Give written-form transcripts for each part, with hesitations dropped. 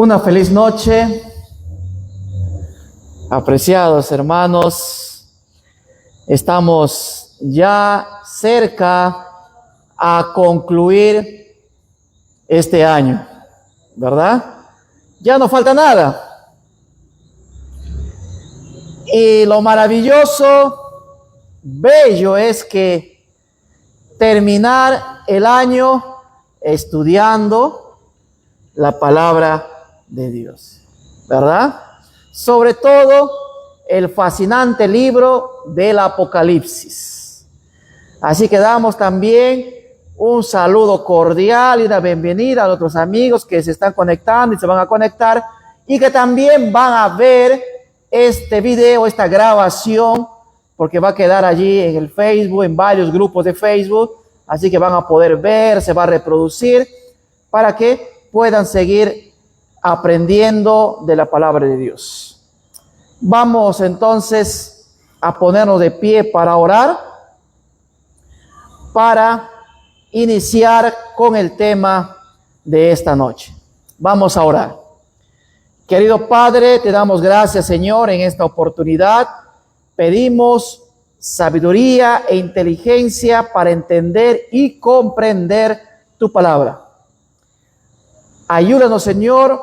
Una feliz noche, apreciados hermanos. Estamos ya cerca a concluir este año, ¿verdad? Ya no falta nada. Y lo maravilloso, bello es que terminar el año estudiando la palabra de Dios, ¿verdad? Sobre todo el fascinante libro del Apocalipsis. Así que damos también un saludo cordial y una bienvenida a nuestros amigos que se están conectando y se van a conectar y que también van a ver este video, esta grabación, porque va a quedar allí en el Facebook, en varios grupos de Facebook, así que van a poder ver, se va a reproducir para que puedan seguir aprendiendo de la palabra de Dios. Vamos entonces a ponernos de pie para orar, para iniciar con el tema de esta noche. Vamos a orar. Querido Padre, te damos gracias, Señor, en esta oportunidad. Pedimos sabiduría e inteligencia para entender y comprender tu palabra. Ayúdanos, Señor.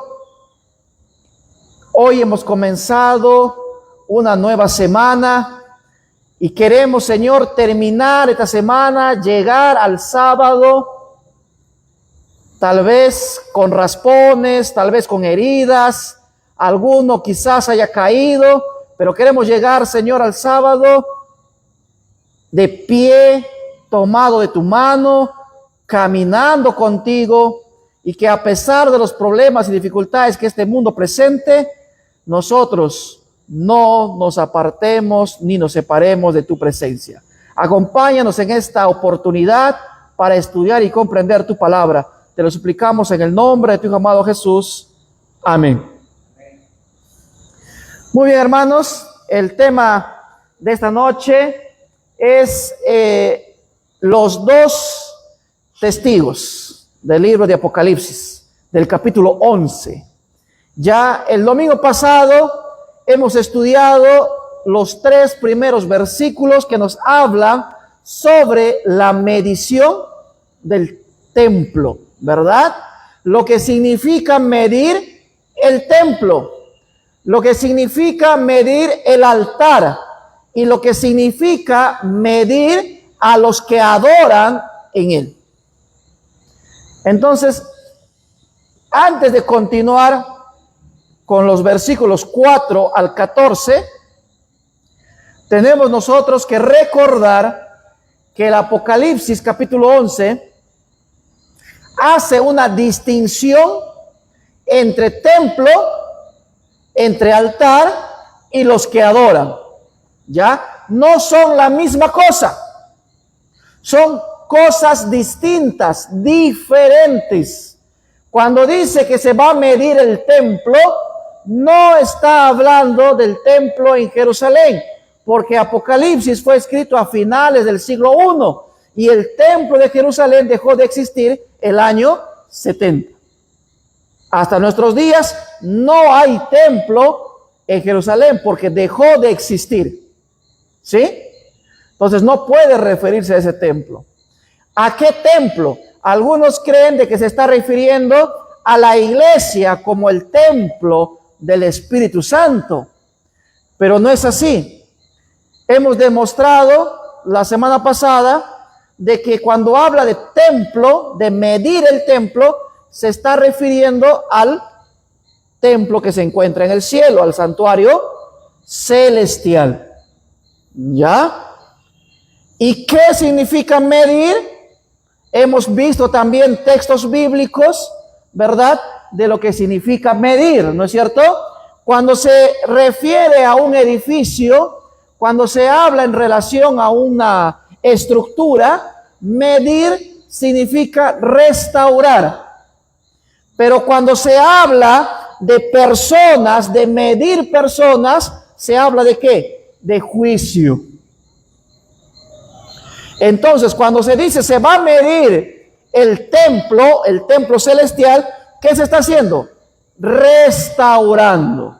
Hoy hemos comenzado una nueva semana y queremos, Señor, terminar esta semana, llegar al sábado, tal vez con raspones, tal vez con heridas, alguno quizás haya caído, pero queremos llegar, Señor, al sábado de pie, tomado de tu mano, caminando contigo, y que a pesar de los problemas y dificultades que este mundo presente, nosotros no nos apartemos ni nos separemos de tu presencia. Acompáñanos en esta oportunidad para estudiar y comprender tu palabra. Te lo suplicamos en el nombre de tu Hijo amado Jesús. Amén. Muy bien, hermanos, el tema de esta noche es los dos testigos del libro de Apocalipsis, del capítulo 11. Ya el domingo pasado hemos estudiado los 3 primeros versículos que nos hablan sobre la medición del templo, ¿verdad? Lo que significa medir el templo, lo que significa medir el altar y lo que significa medir a los que adoran en él. Entonces, antes de continuar con los versículos 4 al 14, tenemos nosotros que recordar que el Apocalipsis capítulo 11 hace una distinción entre templo, entre altar y los que adoran. ¿Ya? No son la misma cosa. Son cosas distintas, diferentes. Cuando dice que se va a medir el templo, no está hablando del templo en Jerusalén, porque Apocalipsis fue escrito a finales del siglo I y el templo de Jerusalén dejó de existir el año 70. Hasta nuestros días no hay templo en Jerusalén porque dejó de existir. ¿Sí? Entonces no puede referirse a ese templo. ¿A qué templo? Algunos creen de que se está refiriendo a la iglesia como el templo del Espíritu Santo, pero no es así. Hemos demostrado la semana pasada de que cuando habla de templo, de medir el templo, se está refiriendo al templo que se encuentra en el cielo, al santuario celestial. ¿Ya? ¿Y qué significa medir? Hemos visto también textos bíblicos, ¿verdad? De lo que significa medir, ¿no es cierto? Cuando se refiere a un edificio, cuando se habla en relación a una estructura, medir significa restaurar. Pero cuando se habla de personas, de medir personas, se habla de ¿qué? De juicio. Entonces, cuando se dice se va a medir el templo celestial, ¿qué se está haciendo? Restaurando.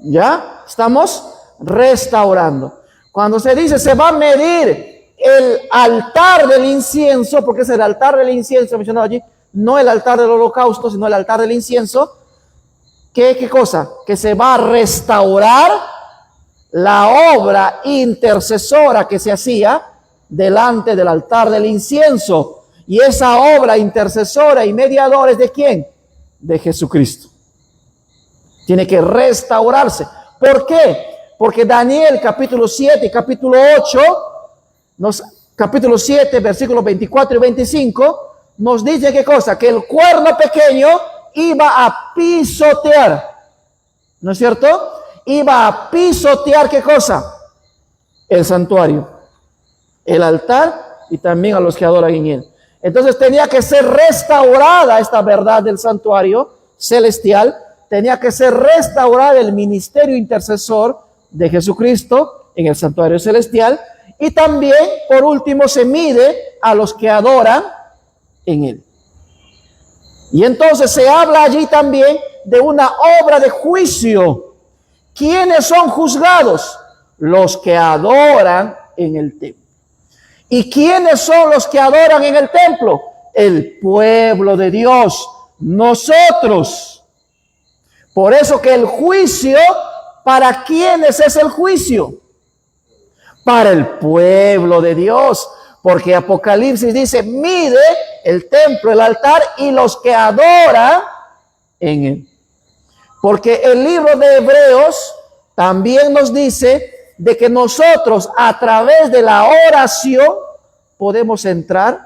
¿Ya? Estamos restaurando. Cuando se dice se va a medir el altar del incienso, porque es el altar del incienso mencionado allí, no el altar del holocausto, sino el altar del incienso, ¿qué cosa? Que se va a restaurar la obra intercesora que se hacía delante del altar del incienso. Y esa obra intercesora y mediadora es ¿de quién? De Jesucristo. Tiene que restaurarse. ¿Por qué? Porque Daniel capítulo 7 y capítulo 8, capítulo 7, versículos 24 y 25, nos dice ¿qué cosa? Que el cuerno pequeño iba a pisotear, ¿no es cierto? Iba a pisotear ¿qué cosa? El santuario, el altar y también a los que adoran en él. Entonces tenía que ser restaurada esta verdad del santuario celestial, tenía que ser restaurada el ministerio intercesor de Jesucristo en el santuario celestial, y también, por último, se mide a los que adoran en él. Y entonces se habla allí también de una obra de juicio. ¿Quiénes son juzgados? Los que adoran en el templo. ¿Y quiénes son los que adoran en el templo? El pueblo de Dios, nosotros. Por eso que el juicio, ¿para quiénes es el juicio? Para el pueblo de Dios. Porque Apocalipsis dice, mide el templo, el altar y los que adoran en él. Porque el libro de Hebreos también nos dice de que nosotros a través de la oración podemos entrar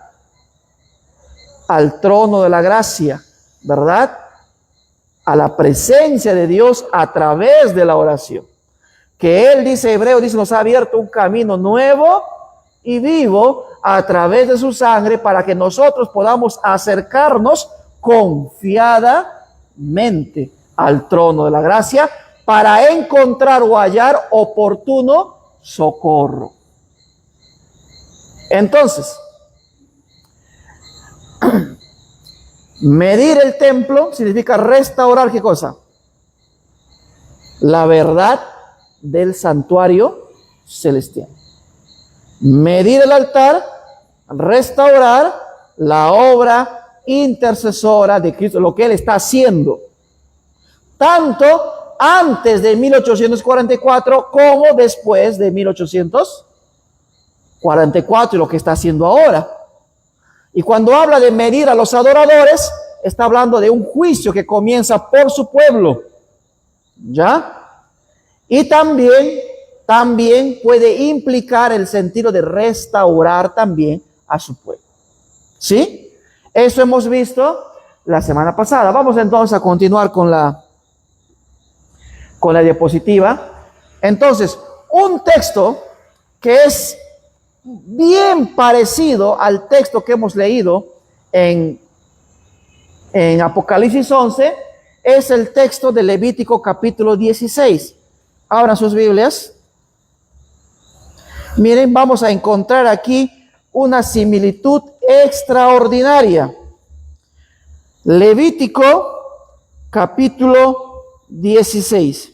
al trono de la gracia, ¿verdad? A la presencia de Dios a través de la oración. Que Él, dice Hebreo, dice, nos ha abierto un camino nuevo y vivo a través de su sangre para que nosotros podamos acercarnos confiadamente al trono de la gracia para encontrar o hallar oportuno socorro. Entonces, medir el templo significa restaurar ¿qué cosa? La verdad del santuario celestial. Medir el altar, restaurar la obra intercesora de Cristo, lo que Él está haciendo, tanto antes de 1844 como después de 1844, y lo que está haciendo ahora. Y cuando habla de medir a los adoradores, está hablando de un juicio que comienza por su pueblo, ¿ya? Y también puede implicar el sentido de restaurar también a su pueblo. ¿Sí? Eso hemos visto la semana pasada. Vamos entonces a continuar con la diapositiva. Entonces, un texto que es bien parecido al texto que hemos leído en Apocalipsis 11 es el texto de Levítico capítulo 16. Abran sus Biblias. Miren, vamos a encontrar aquí una similitud extraordinaria. Levítico capítulo 16.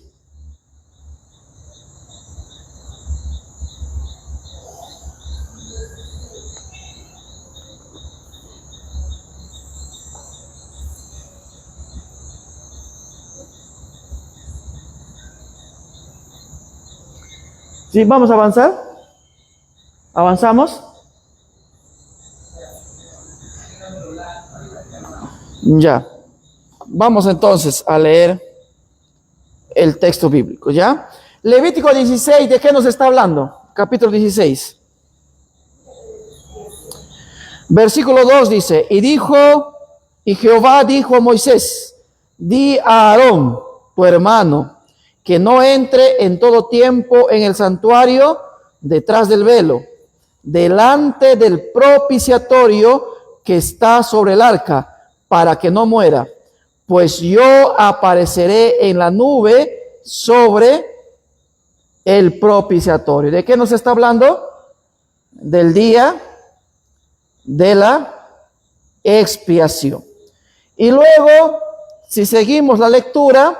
¿Sí? ¿Vamos a avanzar? ¿Avanzamos? Ya. Vamos entonces a leer el texto bíblico, ¿ya? Levítico 16, ¿de qué nos está hablando? Capítulo 16. Versículo 2 dice, y Jehová dijo a Moisés, di a Aarón, tu hermano, que no entre en todo tiempo en el santuario detrás del velo, delante del propiciatorio que está sobre el arca, para que no muera, pues yo apareceré en la nube sobre el propiciatorio. ¿De qué nos está hablando? Del día de la expiación. Y luego, si seguimos la lectura,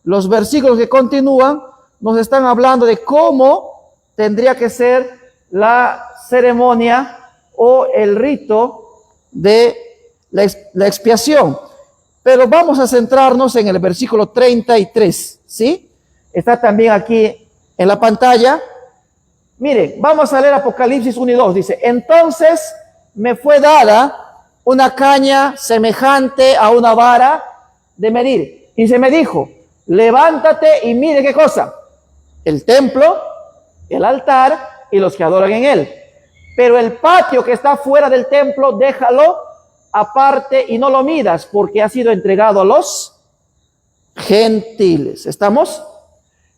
los versículos que continúan nos están hablando de cómo tendría que ser la ceremonia o el rito de la expiación. Pero vamos a centrarnos en el versículo 33, ¿sí? Está también aquí en la pantalla. Miren, vamos a leer Apocalipsis 1 y 2. Dice, entonces me fue dada una caña semejante a una vara de medir. Y se me dijo, levántate y mire qué cosa. El templo, el altar y los que adoran en él. Pero el patio que está fuera del templo, déjalo aparte y no lo midas, porque ha sido entregado a los gentiles. ¿Estamos?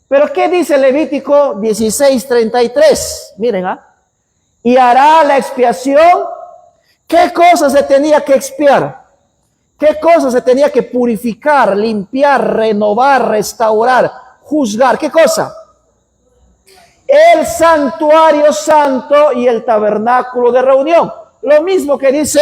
Pero ¿qué dice Levítico 16:33? Miren, y hará la expiación. ¿Qué cosa se tenía que expiar? ¿Qué cosa se tenía que purificar, limpiar, renovar, restaurar, juzgar? ¿Qué cosa? El santuario santo y el tabernáculo de reunión. Lo mismo que dice,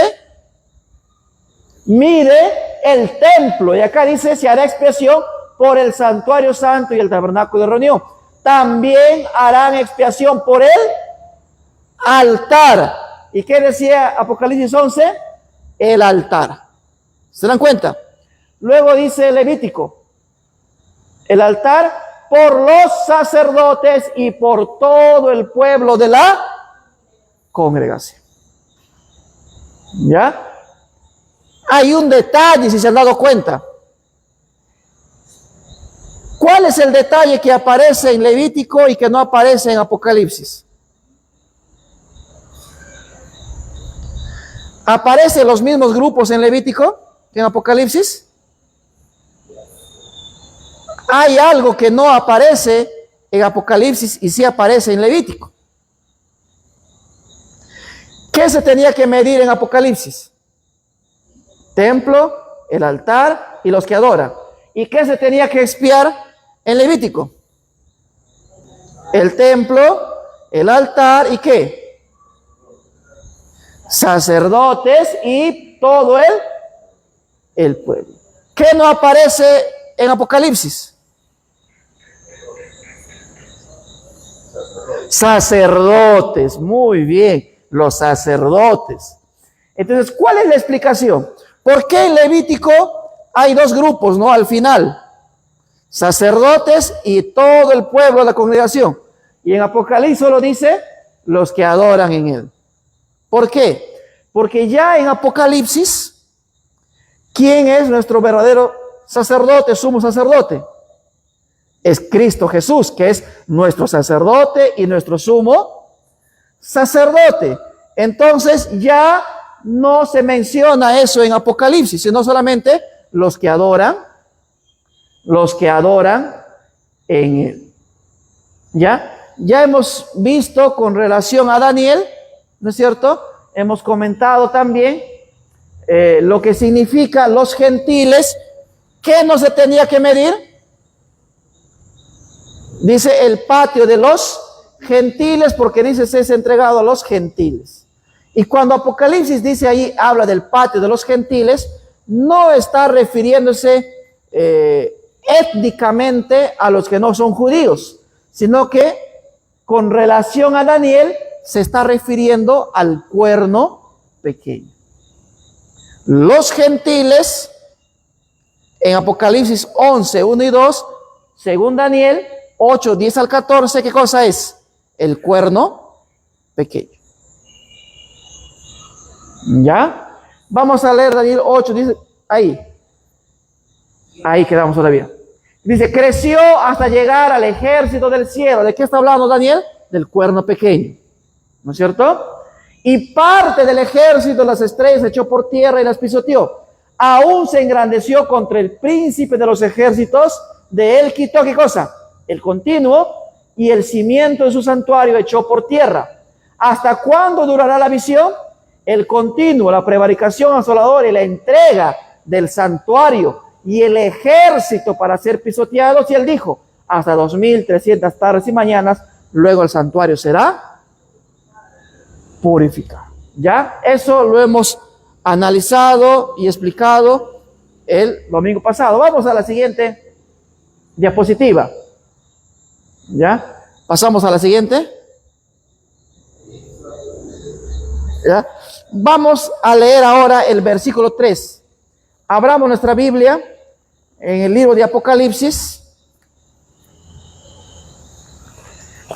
mire el templo. Y acá dice, se hará expiación por el santuario santo y el tabernáculo de reunión. También harán expiación por el altar. ¿Y qué decía Apocalipsis 11? El altar. ¿Se dan cuenta? Luego dice Levítico, el altar por los sacerdotes y por todo el pueblo de la congregación. ¿Ya? Hay un detalle, si se han dado cuenta. ¿Cuál es el detalle que aparece en Levítico y que no aparece en Apocalipsis? ¿Aparecen los mismos grupos en Levítico que en Apocalipsis? Hay algo que no aparece en Apocalipsis y sí aparece en Levítico. ¿Qué se tenía que medir en Apocalipsis? Templo, el altar y los que adoran. ¿Y qué se tenía que expiar en Levítico? El templo, el altar y ¿qué? Sacerdotes y todo el pueblo. ¿Qué no aparece en Apocalipsis? Sacerdotes, muy bien, los sacerdotes. Entonces, ¿cuál es la explicación? ¿Por qué en Levítico hay dos grupos, no? Al final, sacerdotes y todo el pueblo de la congregación. Y en Apocalipsis solo dice los que adoran en él. ¿Por qué? Porque ya en Apocalipsis, ¿quién es nuestro verdadero sacerdote, sumo sacerdote? Es Cristo Jesús, que es nuestro sacerdote y nuestro sumo sacerdote. Entonces ya no se menciona eso en Apocalipsis, sino solamente los que adoran en él. Ya hemos visto con relación a Daniel, ¿no es cierto? Hemos comentado también lo que significa los gentiles. ¿Qué no se tenía que medir? Dice el patio de los gentiles, porque dice se es entregado a los gentiles. Y cuando Apocalipsis dice ahí, habla del patio de los gentiles, no está refiriéndose étnicamente a los que no son judíos, sino que con relación a Daniel se está refiriendo al cuerno pequeño. Los gentiles en Apocalipsis 11, 1 y 2, según Daniel 8, 10 al 14, ¿qué cosa es? El cuerno pequeño. ¿Ya? Vamos a leer Daniel 8, dice, ahí quedamos todavía. Dice, creció hasta llegar al ejército del cielo. ¿De qué está hablando Daniel? Del cuerno pequeño, ¿no es cierto? Y parte del ejército de las estrellas echó por tierra y las pisoteó. Aún se engrandeció contra el príncipe de los ejércitos, de él quitó, ¿qué cosa? El continuo, y el cimiento de su santuario echó por tierra. ¿Hasta cuándo durará la visión? El continuo, la prevaricación asoladora y la entrega del santuario y el ejército para ser pisoteados. Y él dijo, hasta 2300 tardes y mañanas, luego el santuario será purificado. ¿Ya? Eso lo hemos analizado y explicado el domingo pasado. Vamos a la siguiente diapositiva. ¿Ya? Pasamos a la siguiente. ¿Ya? Vamos a leer ahora el versículo 3. Abramos nuestra Biblia en el libro de Apocalipsis,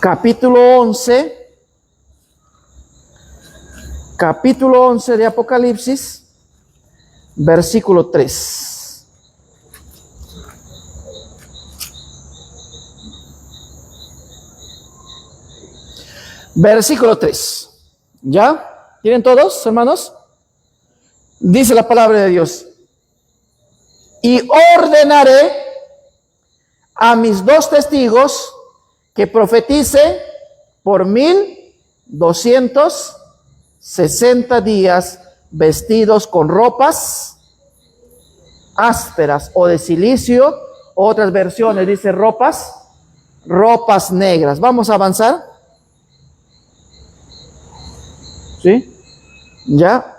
capítulo 11. capítulo 11 de Apocalipsis, versículo 3. Versículo 3. ¿Ya? ¿Tienen todos, hermanos? Dice la palabra de Dios. Y ordenaré a mis 2 testigos que profeticen por 1260 días, vestidos con ropas ásperas o de silicio. Otras versiones dice ropas negras. Vamos a avanzar. ¿Sí? ¿Ya?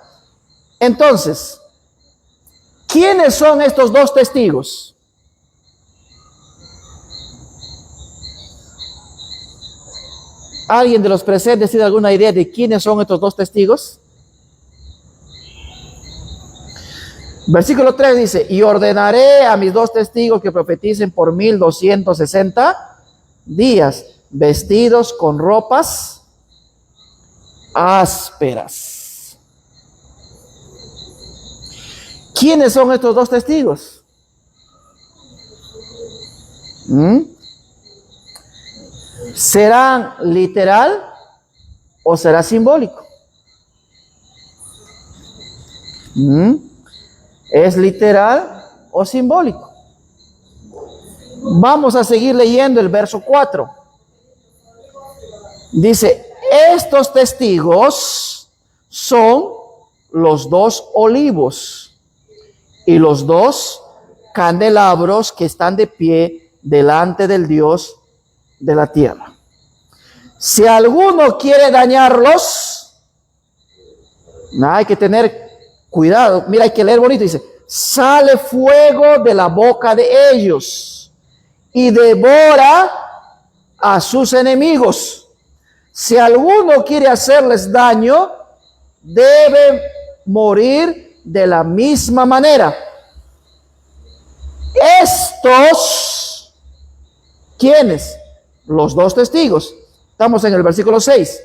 Entonces, ¿quiénes son estos 2 testigos? ¿Alguien de los presentes tiene alguna idea de quiénes son estos 2 testigos? Versículo 3 dice, y ordenaré a mis 2 testigos que profeticen por 1260 días, vestidos con ropas ásperas. ¿Quiénes son estos 2 testigos? ¿Será literal o será simbólico? ¿Es literal o simbólico? Vamos a seguir leyendo el verso 4. Dice, estos testigos son los 2 olivos y los 2 candelabros que están de pie delante del Dios de la tierra. Si alguno quiere dañarlos, hay que tener cuidado. Mira, hay que leer bonito. Dice, sale fuego de la boca de ellos y devora a sus enemigos. Si alguno quiere hacerles daño, debe morir de la misma manera. Estos, ¿quiénes? Los 2 testigos. Estamos en el versículo 6.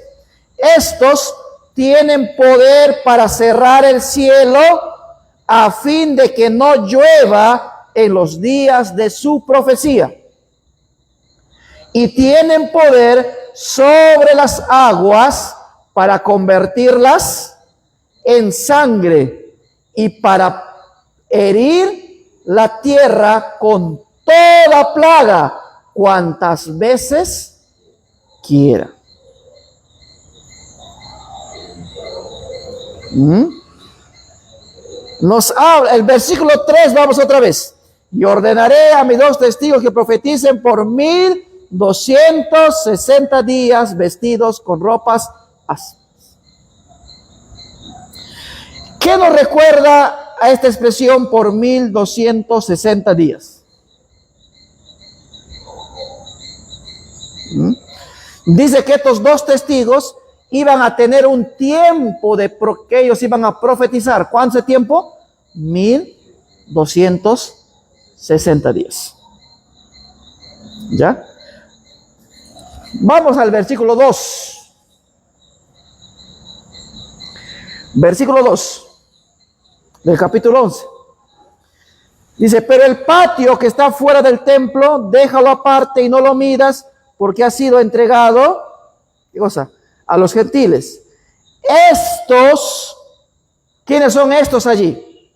Estos tienen poder para cerrar el cielo a fin de que no llueva en los días de su profecía. Y tienen poder sobre las aguas para convertirlas en sangre y para herir la tierra con toda plaga cuantas veces quiera. Nos habla el versículo 3, vamos otra vez. Y ordenaré a mis 2 testigos que profeticen por 1260 días, vestidos con ropas ásperas. ¿Qué nos recuerda a esta expresión por 1260 días? Dice que estos 2 testigos iban a tener un tiempo que ellos iban a profetizar. ¿Cuánto tiempo? 1260 días. ¿Ya? Vamos al versículo 2. Versículo 2 del capítulo 11. Dice, pero el patio que está fuera del templo, déjalo aparte y no lo midas, porque ha sido entregado, ¿qué cosa? A los gentiles. Estos, ¿quiénes son estos allí?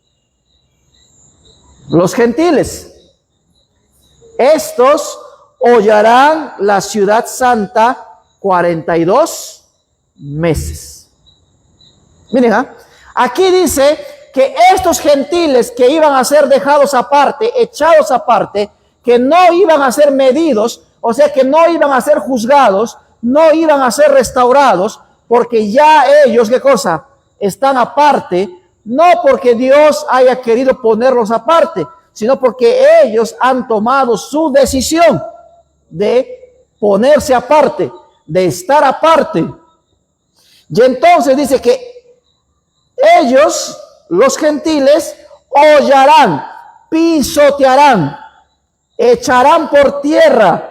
Los gentiles. Estos hollarán la ciudad santa 42 meses. Miren, aquí dice que estos gentiles que iban a ser dejados aparte, echados aparte, que no iban a ser medidos, o sea que no iban a ser juzgados, no iban a ser restaurados, porque ya ellos, ¿qué cosa? Están aparte, no porque Dios haya querido ponerlos aparte, sino porque ellos han tomado su decisión de ponerse aparte, de estar aparte. Y entonces dice que ellos, los gentiles, hollarán, pisotearán, echarán por tierra,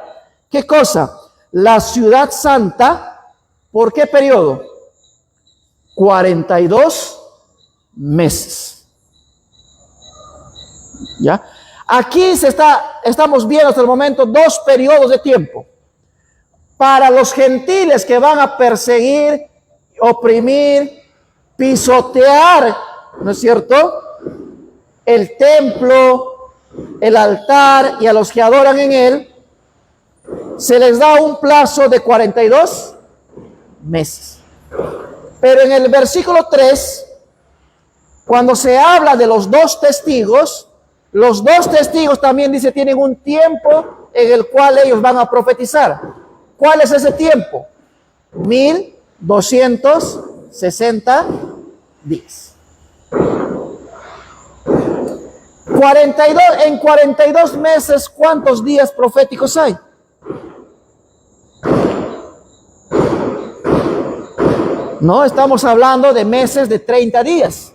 ¿qué cosa? La ciudad santa. ¿Por qué periodo? 42 meses. ¿Ya? Aquí estamos viendo hasta el momento dos periodos de tiempo. Para los gentiles que van a perseguir, oprimir, pisotear, ¿no es cierto?, el templo, el altar y a los que adoran en él, se les da un plazo de 42 meses. Pero en el versículo 3, cuando se habla de los dos testigos también dice tienen un tiempo en el cual ellos van a profetizar. ¿Cuál es ese tiempo? 1260 días. 42 meses, ¿cuántos días proféticos hay? No, estamos hablando de meses de 30 días.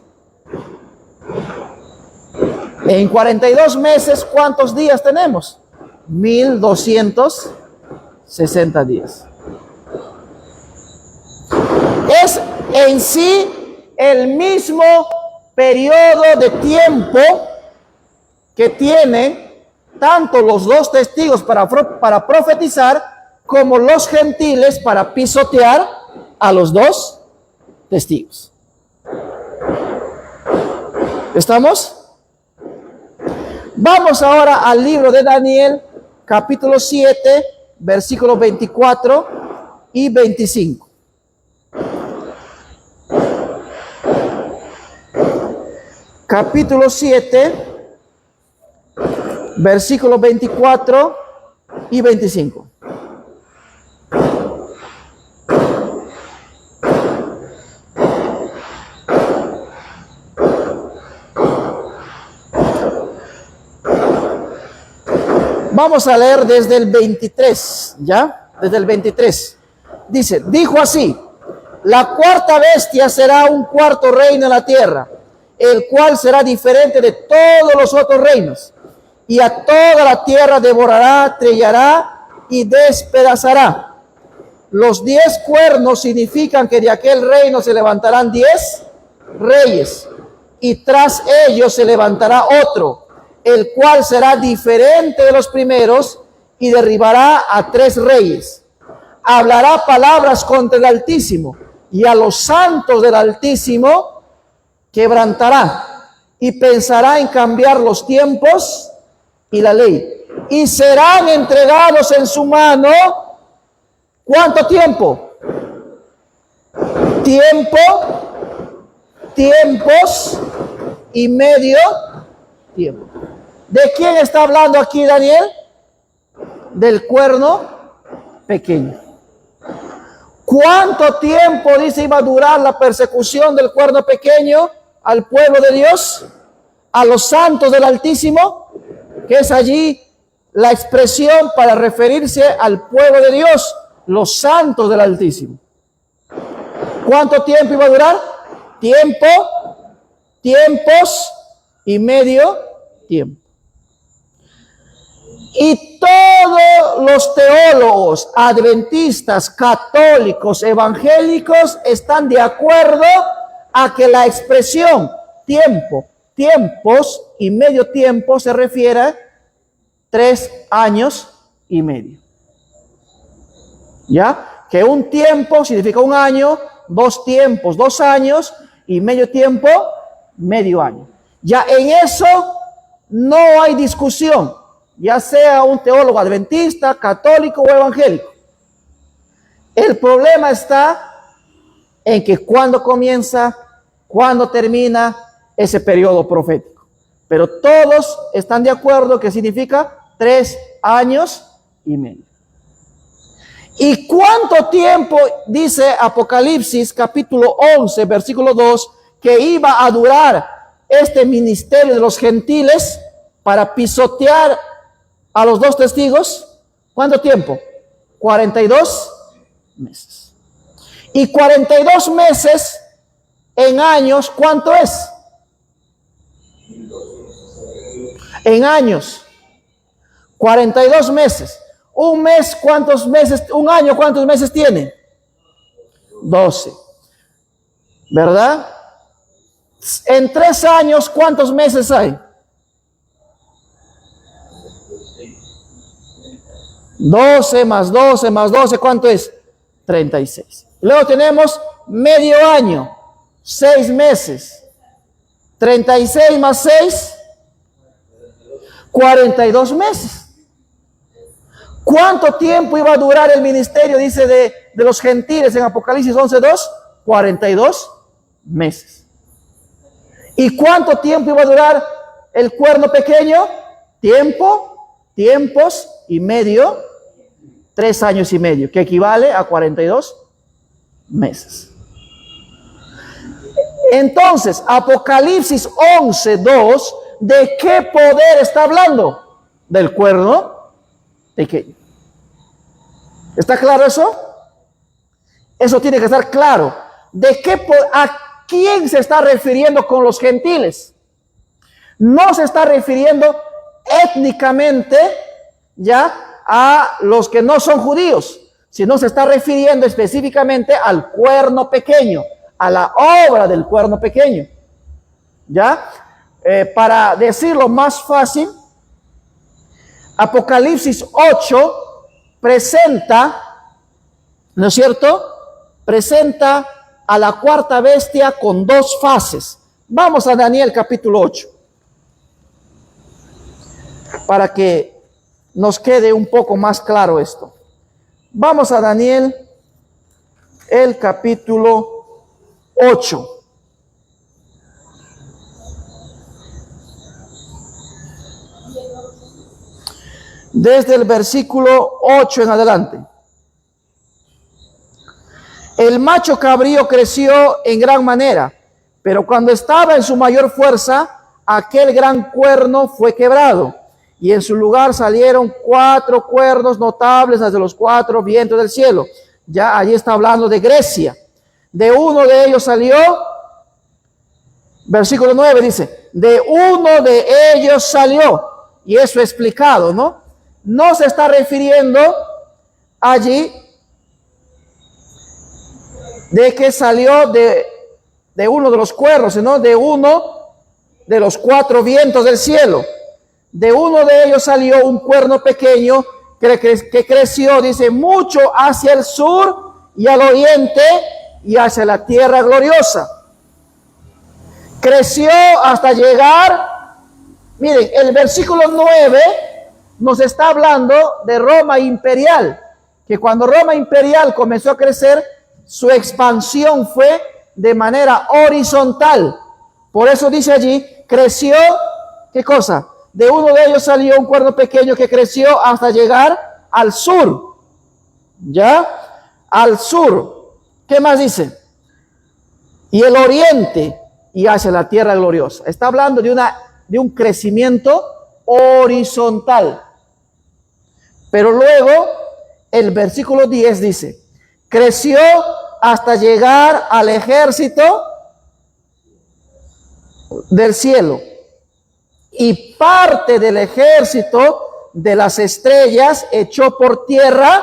En 42 meses, ¿cuántos días tenemos? 1260 días. Es en sí el mismo periodo de tiempo que tienen tanto los dos testigos para profetizar como los gentiles para pisotear a los dos testigos. ¿Estamos? Vamos ahora al libro de Daniel, capítulo 7, versículos 24 y 25. Capítulo 7, versículos 24 y 25. Vamos a leer desde el 23, ¿ya? Desde el 23. Dice, dijo así: la cuarta bestia será un cuarto reino en la tierra, el cual será diferente de todos los otros reinos, y a toda la tierra devorará, trillará y despedazará. Los 10 cuernos significan que de aquel reino se levantarán 10 reyes, y tras ellos se levantará otro, el cual será diferente de los primeros, y derribará a 3 reyes. Hablará palabras contra el Altísimo, y a los santos del Altísimo quebrantará, y pensará en cambiar los tiempos y la ley, y serán entregados en su mano. ¿Cuánto tiempo? Tiempos y medio tiempo. ¿De quién está hablando aquí Daniel? Del cuerno pequeño. ¿Cuánto tiempo dice iba a durar la persecución del cuerno pequeño al pueblo de Dios, a los santos del Altísimo? Que es allí la expresión para referirse al pueblo de Dios, los santos del Altísimo. ¿Cuánto tiempo iba a durar? Tiempos y medio tiempo. Y todos los teólogos adventistas, católicos, evangélicos están de acuerdo a que la expresión tiempos y medio tiempo se refiere a 3 años y medio. ¿Ya? Que un tiempo significa un año, 2 tiempos, 2 años, y medio tiempo, medio año. Ya en eso no hay discusión, ya sea un teólogo adventista, católico o evangélico. El problema está en que cuándo comienza, cuándo termina ese periodo profético. Pero todos están de acuerdo que significa 3 años y medio. ¿Y cuánto tiempo dice Apocalipsis capítulo 11, versículo 2, que iba a durar este ministerio de los gentiles para pisotear a los dos testigos? ¿Cuánto tiempo? 42 meses. Y 42 meses en años, ¿cuánto es? En años. 42 meses. Un mes, ¿cuántos meses? Un año, ¿cuántos meses tiene? 12. ¿verdad? En 3 años, ¿cuántos meses hay? 12 más 12 más 12, ¿cuánto es? 36. Luego tenemos medio año, 6 meses. 36 más 6, 42 meses. ¿Cuánto tiempo iba a durar el ministerio, dice, de los gentiles en Apocalipsis 11:2? 42 meses. ¿Y cuánto tiempo iba a durar el cuerno pequeño? Tiempos y medio, 3 años y medio, que equivale a 42 meses. Entonces, Apocalipsis 11:2, ¿de qué poder está hablando? Del cuerno pequeño. ¿Está claro eso? Eso tiene que estar claro. ¿A quién se está refiriendo con los gentiles? No se está refiriendo étnicamente ya a los que no son judíos, sino se está refiriendo específicamente al cuerno pequeño, a la obra del cuerno pequeño. ¿Ya? Para decirlo más fácil, Apocalipsis 8 presenta, ¿no es cierto? Presenta a la cuarta bestia con 2 fases. Vamos a Daniel capítulo 8, para que nos quede un poco más claro esto. Vamos a Daniel, el capítulo 8. Desde el versículo 8 en adelante. El macho cabrío creció en gran manera, pero cuando estaba en su mayor fuerza, aquel gran cuerno fue quebrado, y en su lugar salieron 4 cuernos notables desde los 4 vientos del cielo. Ya allí está hablando de Grecia. De uno de ellos salió, versículo 9 dice, de uno de ellos salió, y eso explicado, ¿no? No se está refiriendo allí de que salió de uno de los cuernos, sino de uno de los 4 vientos del cielo. De uno de ellos salió un cuerno pequeño que creció, dice, mucho hacia el sur y al oriente y hacia la tierra gloriosa. Creció hasta llegar, miren, el versículo 9 nos está hablando de Roma imperial, que cuando Roma imperial comenzó a crecer, su expansión fue de manera horizontal. Por eso dice allí, creció, ¿qué cosa? De uno de ellos salió un cuerno pequeño que creció hasta llegar al sur. ¿Ya? Al sur. ¿Qué más dice? Y el oriente y hacia la tierra gloriosa. Está hablando de un crecimiento horizontal. Pero luego el versículo 10 dice, creció hasta llegar al ejército del cielo, y parte del ejército de las estrellas echó por tierra.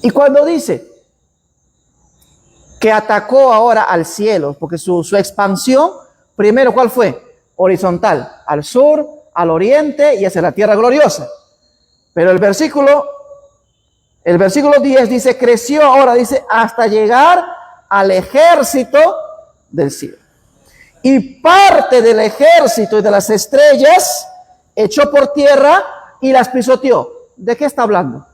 Y cuando dice que atacó ahora al cielo, porque su expansión, primero, ¿cuál fue? Horizontal, al sur, al oriente y hacia la tierra gloriosa. Pero el versículo 10 dice, creció ahora, dice, hasta llegar al ejército del cielo. Y parte del ejército y de las estrellas echó por tierra y las pisoteó. ¿De qué está hablando?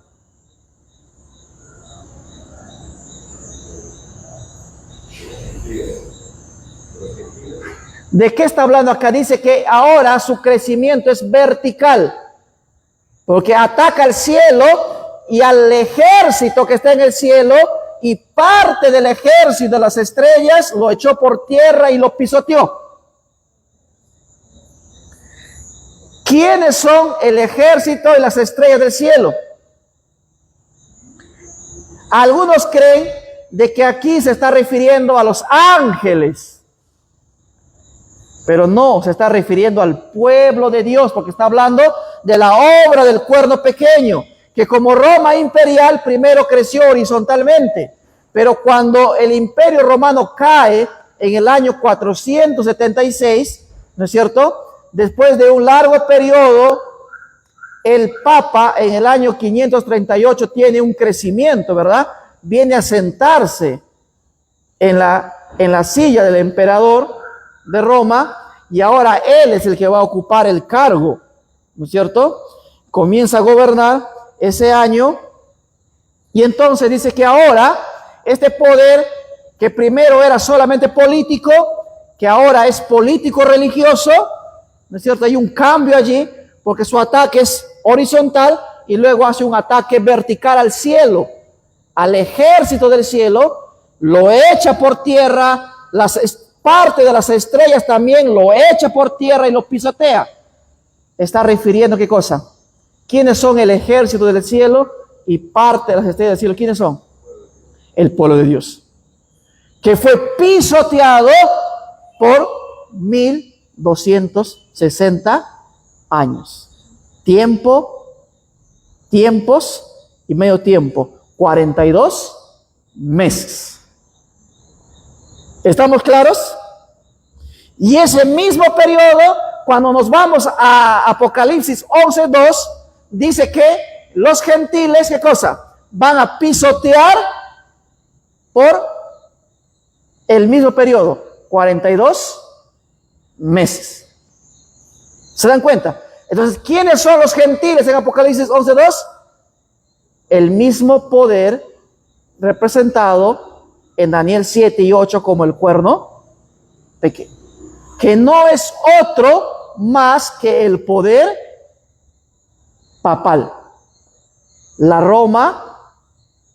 ¿De qué está hablando acá? Dice que ahora su crecimiento es vertical, porque ataca al cielo y al ejército que está en el cielo, y parte del ejército de las estrellas lo echó por tierra y lo pisoteó. ¿Quiénes son el ejército y las estrellas del cielo? Algunos creen de que aquí se está refiriendo a los ángeles, pero no, se está refiriendo al pueblo de Dios, porque está hablando de la obra del cuerno pequeño, que como Roma imperial primero creció horizontalmente, Pero cuando el Imperio Romano cae en el año 476, ¿no es cierto? Después de un largo periodo, el Papa en el año 538 tiene un crecimiento, ¿verdad? Viene a sentarse en la silla del emperador de Roma, y ahora él es el que va a ocupar el cargo, ¿no es cierto? Comienza a gobernar ese año, y entonces dice que ahora este poder, que primero era solamente político, que ahora es político religioso, ¿no es cierto? Hay un cambio allí, porque su ataque es horizontal y luego hace un ataque vertical al cielo, al ejército del cielo, lo echa por tierra, parte de las estrellas también lo echa por tierra y lo pisotea. Está refiriendo ¿qué cosa? ¿Quiénes son el ejército del cielo y parte de las estrellas del cielo? ¿Quiénes son? El pueblo de Dios, que fue pisoteado por 1260 años. Tiempos y medio tiempo, 42 meses. ¿Estamos claros? Y ese mismo periodo, cuando nos vamos a Apocalipsis 11:2, dice que los gentiles, ¿qué cosa? Van a pisotear por el mismo periodo, 42 meses. ¿Se dan cuenta? Entonces, ¿quiénes son los gentiles en Apocalipsis 11:2? El mismo poder representado en Daniel 7 y 8 como el cuerno pequeño, que no es otro más que el poder papal. La Roma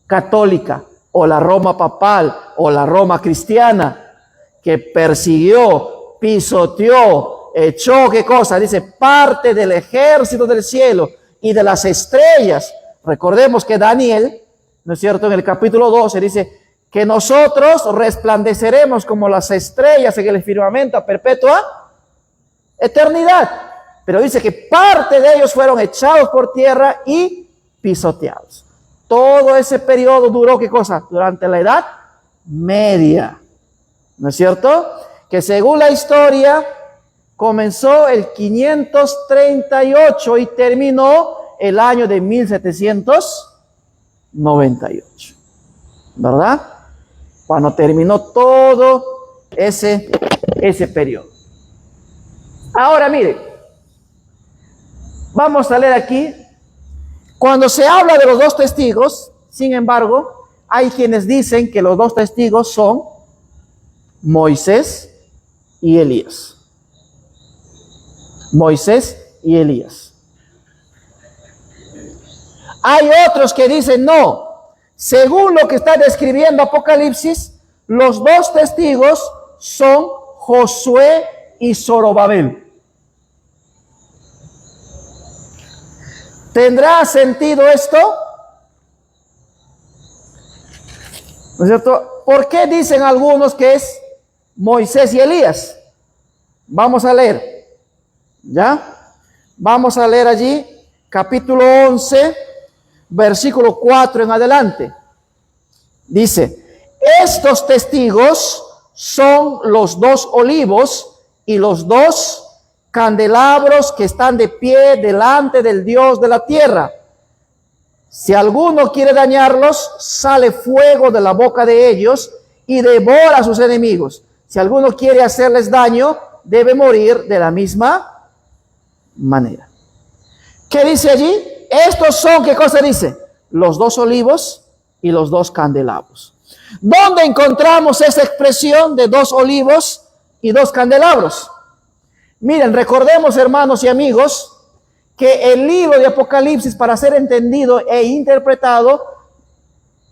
católica, o la Roma papal, o la Roma cristiana, que persiguió, pisoteó, echó, ¿qué cosa? Dice, parte del ejército del cielo y de las estrellas. Recordemos que Daniel, ¿no es cierto? En el capítulo 12 dice que nosotros resplandeceremos como las estrellas en el firmamento a perpetua eternidad. Pero dice que parte de ellos fueron echados por tierra y pisoteados. Todo ese periodo duró, ¿qué cosa? Durante la Edad Media, ¿no es cierto? Que según la historia comenzó el 538 y terminó el año de 1798, ¿verdad? Cuando terminó todo ese periodo. Ahora mire, vamos a leer aquí. Cuando se habla de los dos testigos, sin embargo, hay quienes dicen que los dos testigos son Moisés y Elías. Moisés y Elías. Hay otros que dicen no. Según lo que está describiendo Apocalipsis, los dos testigos son Josué y Zorobabel. ¿Tendrá sentido esto? ¿No es cierto? ¿Por qué dicen algunos que es Moisés y Elías? Vamos a leer. ¿Ya? Vamos a leer allí, capítulo 11, versículo 4 en adelante. Dice, estos testigos son los dos olivos y los dos candelabros que están de pie delante del Dios de la tierra. Si alguno quiere dañarlos, sale fuego de la boca de ellos y devora a sus enemigos. Si alguno quiere hacerles daño, debe morir de la misma manera. ¿Qué dice allí? Estos son, ¿qué cosa dice? Los dos olivos y los dos candelabros. ¿Dónde encontramos esa expresión de dos olivos y dos candelabros? Miren, recordemos, hermanos y amigos, que el libro de Apocalipsis, para ser entendido e interpretado,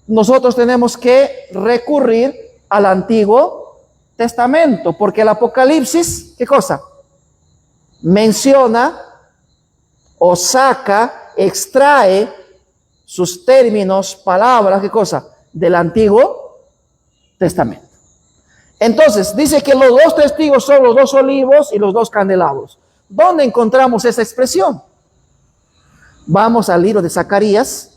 nosotros tenemos que recurrir al Antiguo Testamento, porque el Apocalipsis, ¿qué cosa? Menciona o saca, extrae sus términos, palabras, ¿qué cosa? Del Antiguo Testamento. Entonces, dice que los dos testigos son los dos olivos y los dos candelabros. ¿Dónde encontramos esa expresión? Vamos al libro de Zacarías.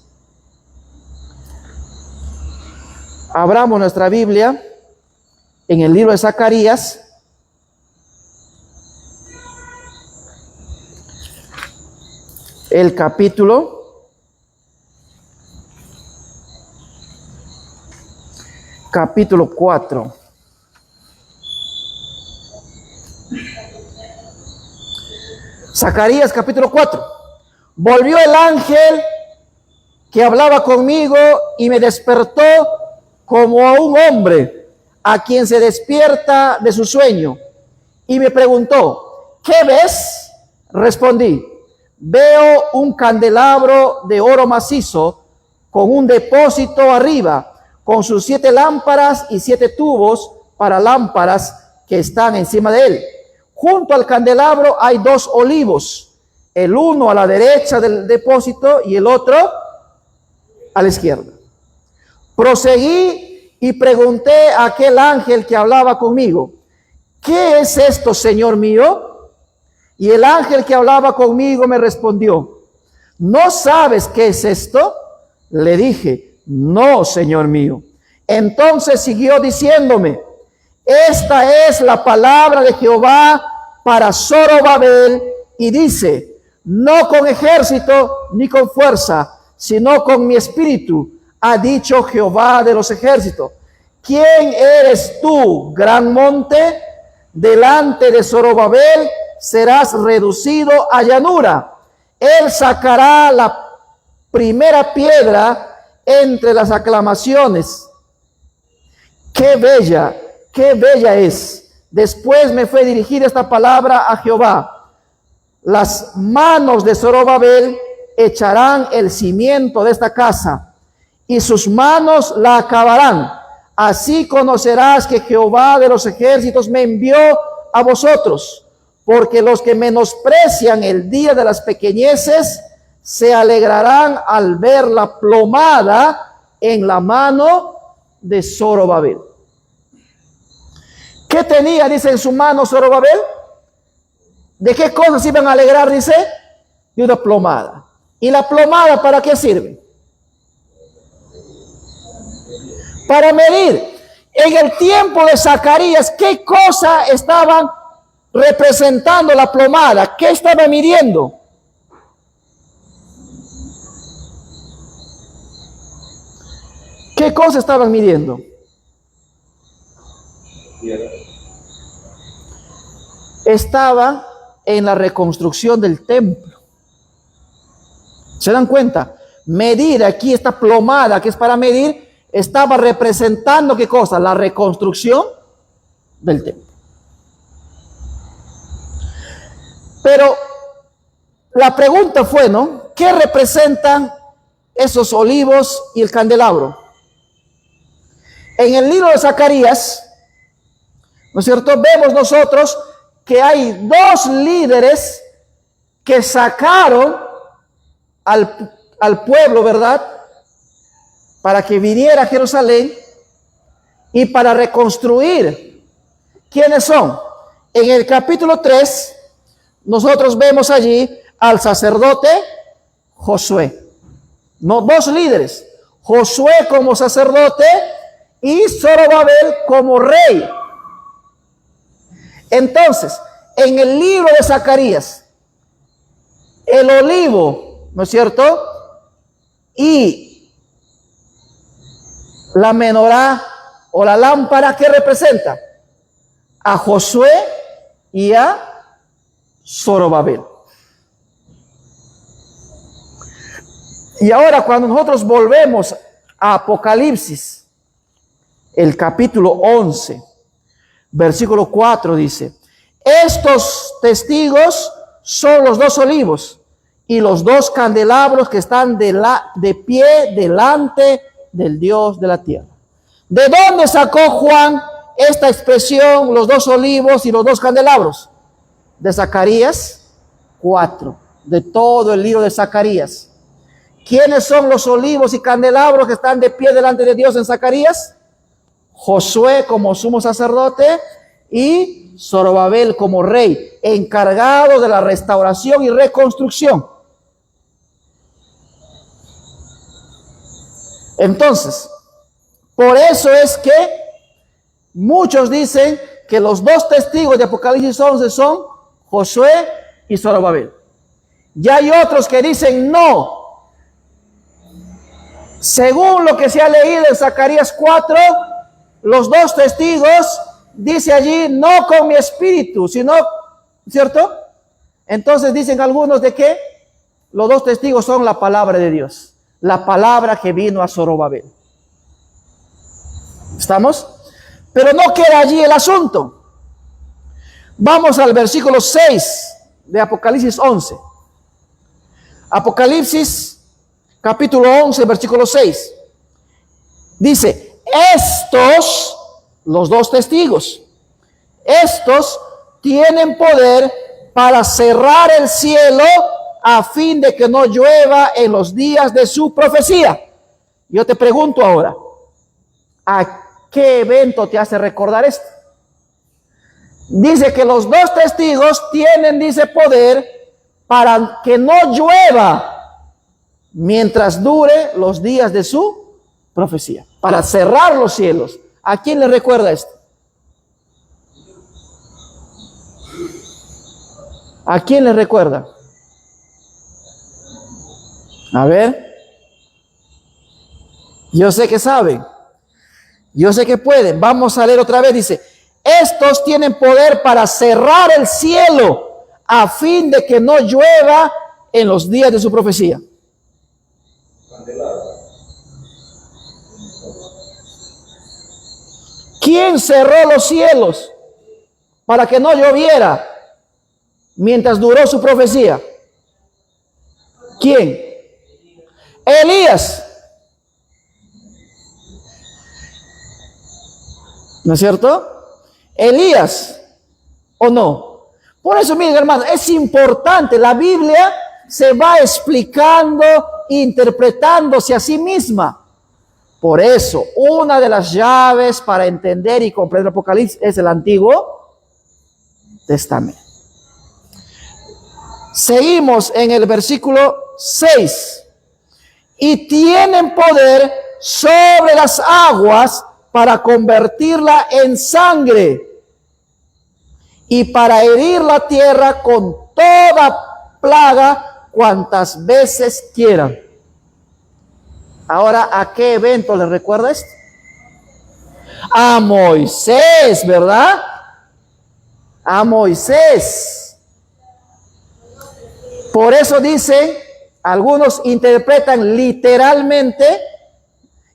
Abramos nuestra Biblia en el libro de Zacarías, el capítulo 4. Zacarías capítulo 4. Volvió el ángel que hablaba conmigo y me despertó como a un hombre a quien se despierta de su sueño, y me preguntó: ¿qué ves? Respondí: veo un candelabro de oro macizo con un depósito arriba, con sus 7 lámparas y 7 tubos para lámparas que están encima de él. Junto al candelabro hay 2 olivos, el uno a la derecha del depósito y el otro a la izquierda. Proseguí y pregunté a aquel ángel que hablaba conmigo: ¿qué es esto, Señor mío? Y el ángel que hablaba conmigo me respondió: ¿no sabes qué es esto? Le dije: no, Señor mío. Entonces siguió diciéndome: esta es la palabra de Jehová para Zorobabel, y dice: no con ejército ni con fuerza, sino con mi espíritu, ha dicho Jehová de los ejércitos. ¿Quién eres tú, gran monte? Delante de Zorobabel serás reducido a llanura. Él sacará la primera piedra entre las aclamaciones. Qué bella es. Después me fue dirigida esta palabra a Jehová: las manos de Zorobabel echarán el cimiento de esta casa, y sus manos la acabarán. Así conocerás que Jehová de los ejércitos me envió a vosotros, porque los que menosprecian el día de las pequeñeces se alegrarán al ver la plomada en la mano de Zorobabel. ¿Qué tenía, dice, en su mano Zorobabel? ¿De qué cosas iban a alegrar, dice? De una plomada. ¿Y la plomada para qué sirve? Para medir. En el tiempo de Zacarías, ¿qué cosa estaban representando la plomada? ¿Qué estaba midiendo? ¿Qué cosa estaban midiendo? Estaba en la reconstrucción del templo. ¿Se dan cuenta? Medir aquí, esta plomada que es para medir, estaba representando ¿qué cosa? La reconstrucción del templo. Pero la pregunta fue, ¿no? ¿Qué representan esos olivos y el candelabro? En el libro de Zacarías, ¿no es cierto? Vemos nosotros que hay 2 líderes que sacaron al pueblo, ¿verdad?, para que viniera a Jerusalén y para reconstruir. ¿Quiénes son? En el capítulo 3, nosotros vemos allí al sacerdote Josué. No, 2 líderes. Josué como sacerdote y Zorobabel como rey. Entonces, en el libro de Zacarías, el olivo, ¿no es cierto?, y la menorá o la lámpara, ¿qué representa? A Josué y a Zorobabel. Y ahora, cuando nosotros volvemos a Apocalipsis, el capítulo 11, versículo 4 dice: estos testigos son los 2 olivos y los 2 candelabros que están de pie delante del Dios de la tierra. ¿De dónde sacó Juan esta expresión, los 2 olivos y los 2 candelabros? De Zacarías 4, de todo el libro de Zacarías. ¿Quiénes son los olivos y candelabros que están de pie delante de Dios en Zacarías? Josué como sumo sacerdote y Zorobabel como rey, encargado de la restauración y reconstrucción. Entonces, Por eso es que muchos dicen que los dos testigos de Apocalipsis 11 son Josué y Zorobabel. Ya hay otros que dicen no. Según lo que se ha leído en Zacarías 4, los dos testigos, dice allí, no con mi espíritu, sino, ¿cierto? Entonces dicen algunos de que los dos testigos son la palabra de Dios, la palabra que vino a Zorobabel. ¿Estamos? Pero no queda allí el asunto. Vamos al versículo 6 de Apocalipsis 11. Apocalipsis capítulo 11, versículo 6. Dice, estos, los dos testigos, estos tienen poder para cerrar el cielo a fin de que no llueva en los días de su profecía. Yo te pregunto ahora, ¿a qué evento te hace recordar esto? Dice que los dos testigos tienen, dice, poder para que no llueva mientras dure los días de su profecía, para cerrar los cielos. ¿A quién le recuerda esto? ¿A quién le recuerda? A ver. Yo sé que saben. Yo sé que pueden. Vamos a leer otra vez. Dice, estos tienen poder para cerrar el cielo a fin de que no llueva en los días de su profecía. ¿Quién cerró los cielos para que no lloviera mientras duró su profecía? ¿Quién? Elías. ¿No es cierto? Elías, ¿o no? Por eso, miren, hermanos, es importante. La Biblia se va explicando, interpretándose a sí misma. Por eso, una de las llaves para entender y comprender el Apocalipsis es el Antiguo Testamento. Seguimos en el versículo 6. Y tienen poder sobre las aguas para convertirla en sangre y para herir la tierra con toda plaga cuantas veces quieran. Ahora, ¿a qué evento les recuerda esto? A Moisés, ¿verdad? A Moisés. Por eso dicen, algunos interpretan literalmente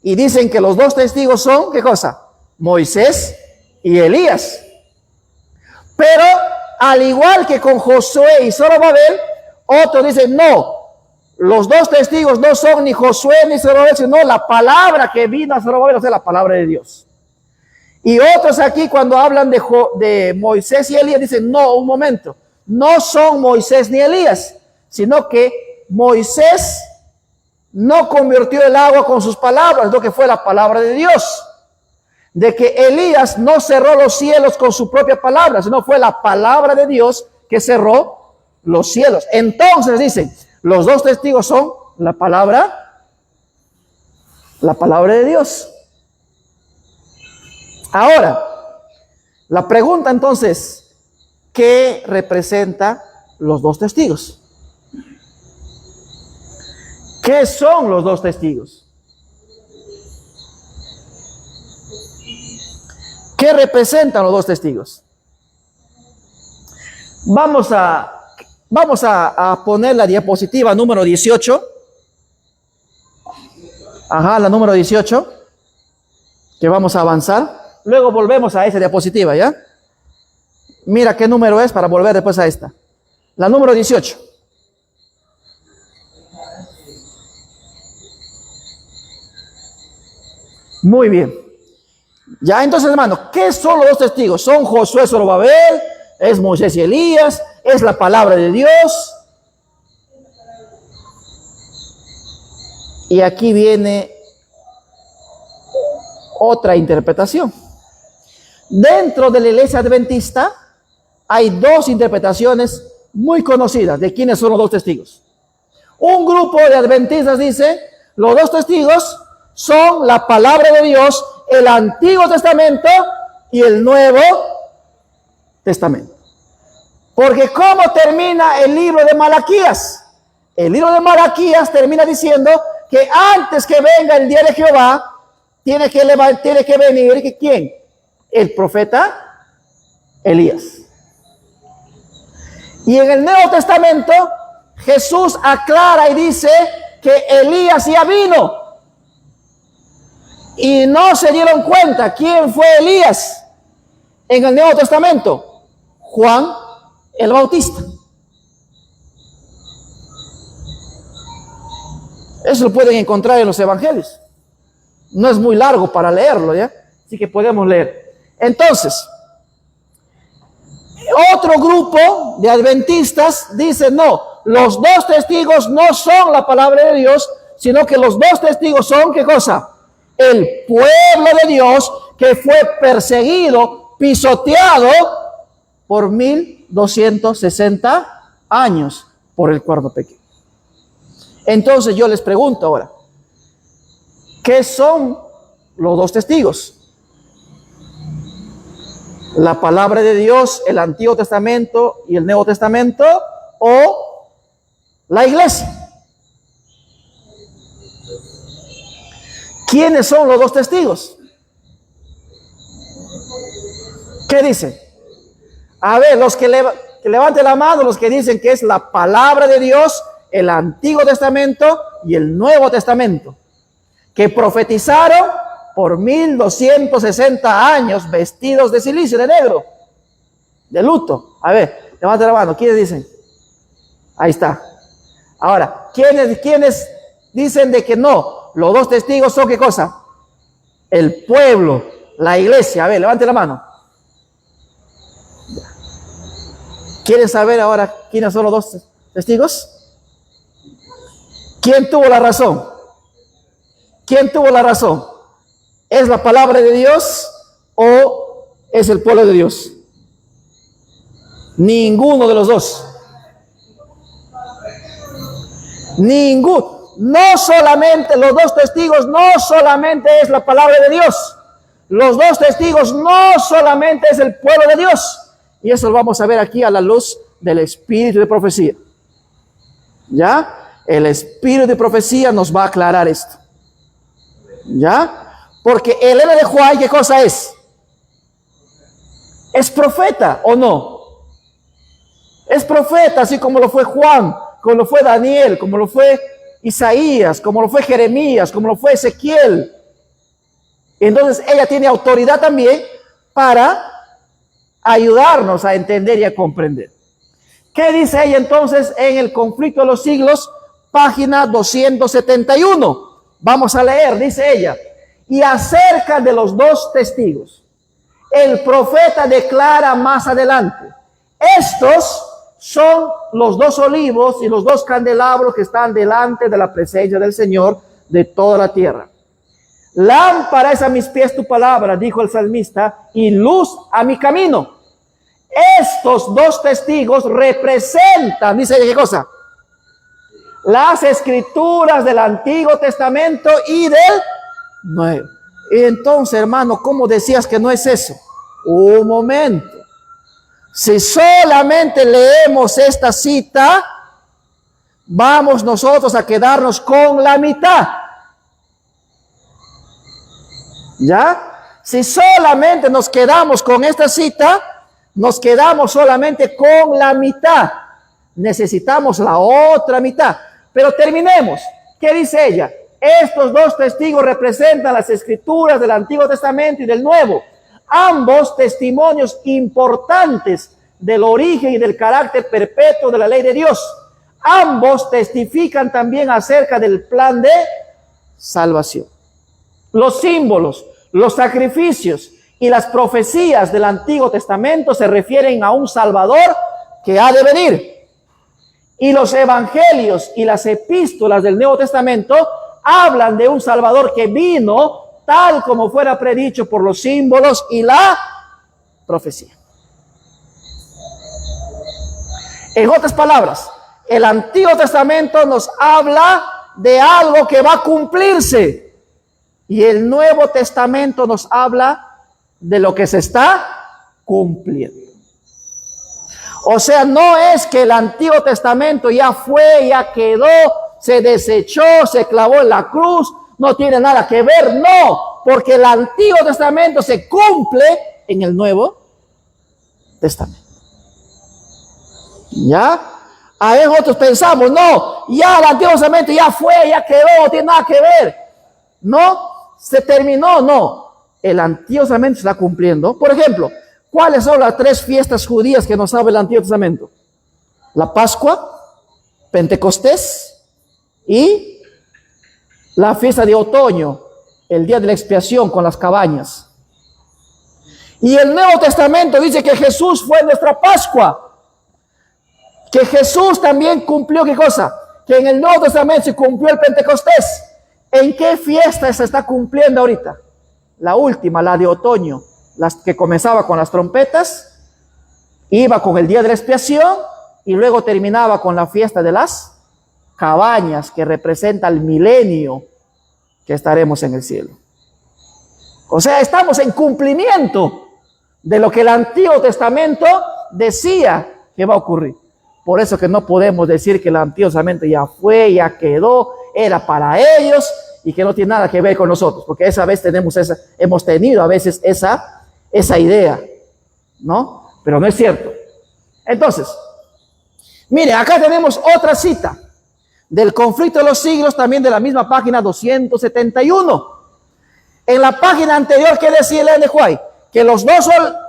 y dicen que los dos testigos son, ¿qué cosa? Moisés y Elías. Pero, al igual que con Josué y Zorobabel, otros dicen, no, los dos testigos no son ni Josué ni Zorobabel, sino la palabra que vino a Zorobabel, o sea, la palabra de Dios. Y otros aquí, cuando hablan de Moisés y Elías, dicen, no, un momento, no son Moisés ni Elías, sino que Moisés no convirtió el agua con sus palabras, lo que fue la palabra de Dios. De que Elías no cerró los cielos con su propia palabra, sino fue la palabra de Dios que cerró los cielos. Entonces dicen, los dos testigos son la palabra de Dios. Ahora, la pregunta entonces, ¿qué representa los dos testigos? ¿Qué son los dos testigos? ¿Qué representan los dos testigos? Vamos a poner la diapositiva número 18. Ajá, la número 18. Que vamos a avanzar. Luego volvemos a esa diapositiva, ¿ya? Mira qué número es para volver después a esta. La número 18. Muy bien. Ya, entonces, hermano, ¿qué son los dos testigos? Son Josué, Zorobabel, es Moisés y Elías, es la palabra de Dios. Y aquí viene otra interpretación. Dentro de la iglesia adventista hay dos interpretaciones muy conocidas de quiénes son los dos testigos. Un grupo de adventistas dice, los dos testigos son la palabra de Dios el Antiguo Testamento y el Nuevo Testamento. Porque ¿cómo termina el libro de Malaquías? El libro de Malaquías termina diciendo que antes que venga el día de Jehová, tiene que venir, ¿quién? El profeta Elías. Y en el Nuevo Testamento, Jesús aclara y dice que Elías ya vino. Y no se dieron cuenta quién fue Elías en el Nuevo Testamento. Juan el Bautista. Eso lo pueden encontrar en los evangelios. No es muy largo para leerlo, ¿ya? Así que podemos leer. Entonces, otro grupo de adventistas dice, no, los dos testigos no son la palabra de Dios, sino que los dos testigos son, ¿qué cosa? El pueblo de Dios que fue perseguido, pisoteado por 1260 años por el cuerno pequeño. Entonces yo les pregunto ahora, ¿qué son los dos testigos? ¿La palabra de Dios, el Antiguo Testamento y el Nuevo Testamento, o la iglesia? ¿Quiénes son los dos testigos? ¿Qué dicen? A ver, los que levanten la mano, los que dicen que es la palabra de Dios, el Antiguo Testamento y el Nuevo Testamento, que profetizaron por 1260 años vestidos de silicio, de negro, de luto. A ver, levanten la mano, ¿quiénes dicen? Ahí está. Ahora, ¿quiénes dicen de que no? Los dos testigos son, ¿qué cosa? El pueblo, la iglesia. A ver, levanten la mano. ¿Quieren saber ahora quiénes son los dos testigos? ¿Quién tuvo la razón? ¿Quién tuvo la razón? ¿Es la palabra de Dios o es el pueblo de Dios? Ninguno de los dos. Ninguno. No solamente los dos testigos, no solamente es la palabra de Dios. Los dos testigos no solamente es el pueblo de Dios. Y eso lo vamos a ver aquí a la luz del espíritu de profecía. ¿Ya? El espíritu de profecía nos va a aclarar esto. ¿Ya? Porque el Elena de Juan, ¿qué cosa es? ¿Es profeta o no? Es profeta, así como lo fue Juan, como lo fue Daniel, como lo fue Isaías, como lo fue Jeremías, como lo fue Ezequiel. Entonces ella tiene autoridad también para ayudarnos a entender y a comprender. ¿Qué dice ella entonces en El conflicto de los siglos, página 271? Vamos a leer, dice ella. Y acerca de los dos testigos, el profeta declara más adelante: estos son los dos olivos y los dos candelabros que están delante de la presencia del Señor de toda la tierra. Lámpara es a mis pies tu palabra, dijo el salmista, y luz a mi camino. Estos dos testigos representan, dice ella, ¿qué cosa? Las escrituras del Antiguo Testamento y del Nuevo. Y entonces, hermano, ¿cómo decías que no es eso? Un momento. Si solamente leemos esta cita, vamos nosotros a quedarnos con la mitad. ¿Ya? Si solamente nos quedamos con esta cita, nos quedamos solamente con la mitad. Necesitamos la otra mitad. Pero terminemos. ¿Qué dice ella? Estos dos testigos representan las escrituras del Antiguo Testamento y del Nuevo. Ambos testimonios importantes del origen y del carácter perpetuo de la ley de Dios. Ambos testifican también acerca del plan de salvación. Los símbolos, los sacrificios y las profecías del Antiguo Testamento se refieren a un Salvador que ha de venir. Y los evangelios y las epístolas del Nuevo Testamento hablan de un Salvador que vino tal como fuera predicho por los símbolos y la profecía. En otras palabras, el Antiguo Testamento nos habla de algo que va a cumplirse. Y el Nuevo Testamento nos habla de lo que se está cumpliendo. O sea, no es que el Antiguo Testamento ya fue, ya quedó, se desechó, se clavó en la cruz, no tiene nada que ver, no, porque el Antiguo Testamento se cumple en el Nuevo Testamento. ¿Ya? Ahí nosotros pensamos, no, ya el Antiguo Testamento ya fue, ya quedó, no tiene nada que ver. No, se terminó, no. El Antiguo Testamento se está cumpliendo. Por ejemplo, ¿cuáles son las 3 fiestas judías que nos habla el Antiguo Testamento? La Pascua, Pentecostés y la fiesta de otoño, el día de la expiación con las cabañas. Y el Nuevo Testamento dice que Jesús fue nuestra Pascua. Que Jesús también cumplió, ¿qué cosa? Que en el Nuevo Testamento se cumplió el Pentecostés. ¿En qué fiesta se está cumpliendo ahorita? La última, la de otoño, las que comenzaba con las trompetas, iba con el día de la expiación y luego terminaba con la fiesta de las cabañas, que representa el milenio que estaremos en el cielo. O sea, estamos en cumplimiento de lo que el Antiguo Testamento decía que va a ocurrir. Por eso que no podemos decir que el Antiguo Testamento ya fue, ya quedó, era para ellos y que no tiene nada que ver con nosotros, porque esa vez hemos tenido a veces esa idea, ¿no? Pero no es cierto. Entonces, mire, acá tenemos otra cita del conflicto de los siglos, también de la misma página 271. En la página anterior, ¿qué decía Ellen de White? Que los dos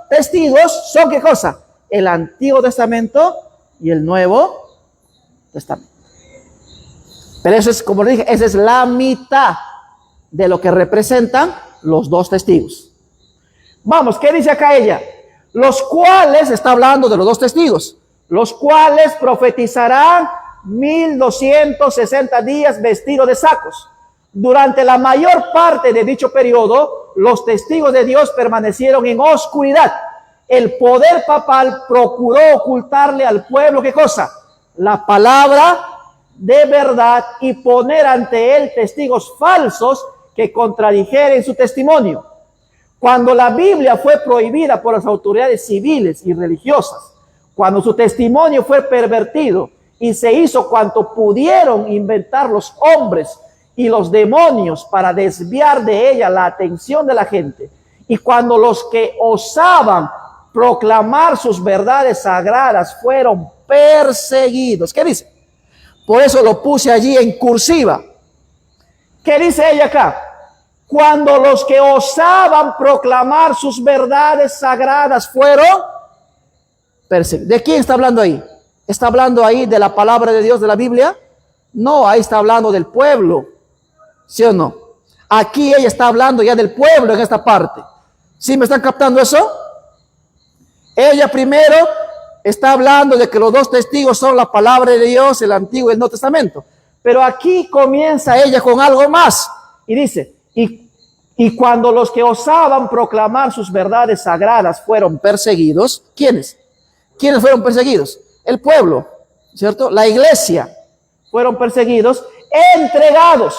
testigos son, ¿qué cosa? El Antiguo Testamento y el Nuevo Testamento. Pero eso es, como le dije, esa es la mitad de lo que representan los dos testigos. Vamos, ¿qué dice acá ella? Los cuales, está hablando de los dos testigos, los cuales profetizarán 1260 días vestidos de sacos. Durante la mayor parte de dicho periodo, los testigos de Dios permanecieron en oscuridad. El poder papal procuró ocultarle al pueblo, ¿qué cosa? La palabra de verdad y poner ante él testigos falsos que contradijeren su testimonio. Cuando la Biblia fue prohibida por las autoridades civiles y religiosas, cuando su testimonio fue pervertido y se hizo cuanto pudieron inventar los hombres y los demonios para desviar de ella la atención de la gente, y cuando los que osaban proclamar sus verdades sagradas fueron perseguidos. ¿Qué dice? Por eso lo puse allí en cursiva. ¿Qué dice ella acá? Cuando los que osaban proclamar sus verdades sagradas fueron perseguidos. ¿De quién está hablando ahí? ¿Está hablando ahí de la palabra de Dios de la Biblia? No, ahí está hablando del pueblo. ¿Sí o no? Aquí ella está hablando ya del pueblo en esta parte. ¿Sí me están captando eso? Ella primero está hablando de que los dos testigos son la palabra de Dios, el Antiguo y el Nuevo Testamento. Pero aquí comienza ella con algo más. Y dice, y cuando los que osaban proclamar sus verdades sagradas fueron perseguidos, ¿quiénes? ¿Quiénes fueron perseguidos? El pueblo, ¿cierto? La iglesia fueron perseguidos, entregados,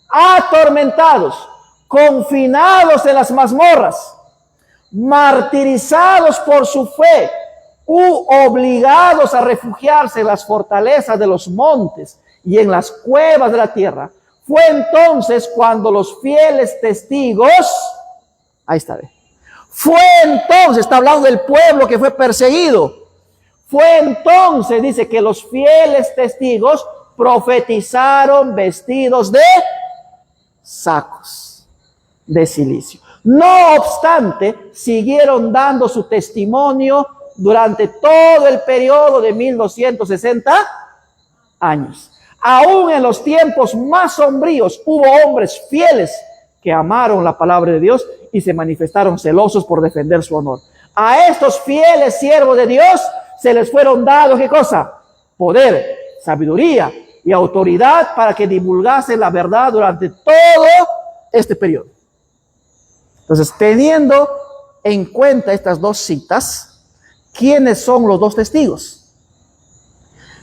atormentados, confinados en las mazmorras, martirizados por su fe, obligados a refugiarse en las fortalezas de los montes y en las cuevas de la tierra. Fue entonces cuando los fieles testigos, ahí está, fue entonces, está hablando del pueblo que fue perseguido, fue entonces, dice, que los fieles testigos profetizaron vestidos de sacos de silicio. No obstante, siguieron dando su testimonio durante todo el periodo de 1260 años. Aún en los tiempos más sombríos hubo hombres fieles que amaron la palabra de Dios y se manifestaron celosos por defender su honor. A estos fieles siervos de Dios se les fueron dados, ¿qué cosa? Poder, sabiduría y autoridad para que divulgasen la verdad durante todo este periodo. Entonces, teniendo en cuenta estas dos citas, ¿quiénes son los dos testigos?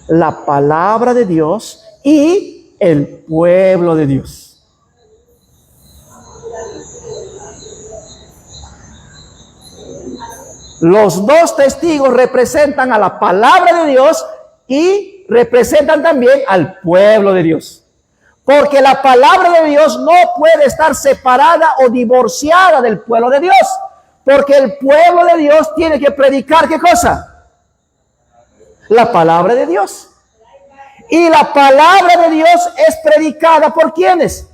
La palabra de Dios y el pueblo de Dios. Los dos testigos representan a la palabra de Dios y representan también al pueblo de Dios. Porque la palabra de Dios no puede estar separada o divorciada del pueblo de Dios. Porque el pueblo de Dios tiene que predicar, ¿qué cosa? La palabra de Dios. Y la palabra de Dios es predicada ¿por quiénes?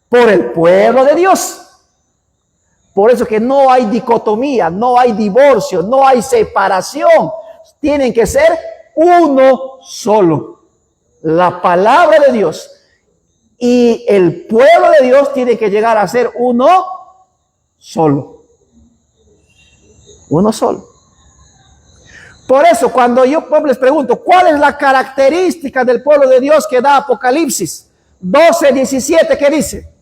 Por el pueblo de Dios. Por eso que no hay dicotomía, no hay divorcio, no hay separación. Tienen que ser uno solo. La palabra de Dios y el pueblo de Dios tiene que llegar a ser uno solo. Uno solo. Por eso cuando yo les pregunto, ¿cuál es la característica del pueblo de Dios que da Apocalipsis? 12:17, ¿qué dice?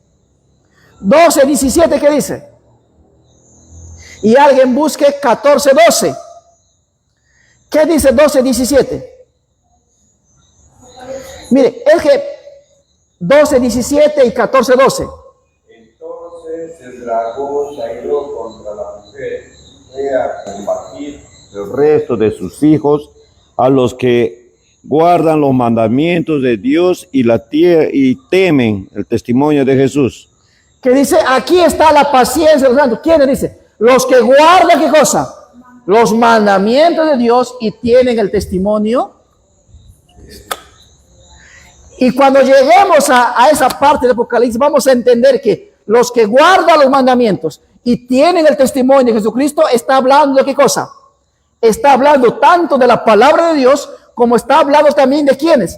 12:17, ¿qué dice? Y alguien busque 14:12. ¿Qué dice 12:17? Mire, es que 12:17 y 14:12. Entonces el dragón salió contra la mujer, fue a combatir el resto de sus hijos, a los que guardan los mandamientos de Dios y la tierra y temen el testimonio de Jesús. Que dice, aquí está la paciencia de los santos. ¿Quiénes dice? Los que guardan, ¿qué cosa? Los mandamientos de Dios y tienen el testimonio. Y cuando lleguemos a esa parte del Apocalipsis, vamos a entender que los que guardan los mandamientos y tienen el testimonio de Jesucristo, está hablando de ¿qué cosa? Está hablando tanto de la palabra de Dios, como está hablando también de ¿quiénes?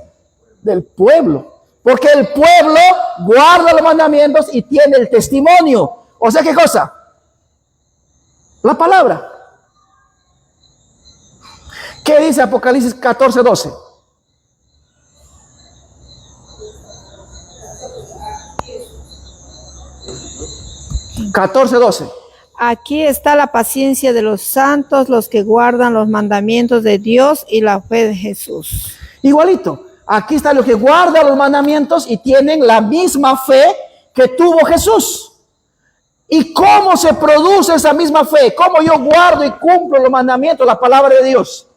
Del pueblo. Porque el pueblo guarda los mandamientos y tiene el testimonio. O sea, ¿qué cosa? La palabra. ¿Qué dice Apocalipsis 14:12? Aquí está la paciencia de los santos, los que guardan los mandamientos de Dios y la fe de Jesús. Igualito. Aquí está los que guardan los mandamientos y tienen la misma fe que tuvo Jesús. ¿Y cómo se produce esa misma fe? ¿Cómo yo guardo y cumplo los mandamientos, la palabra de Dios?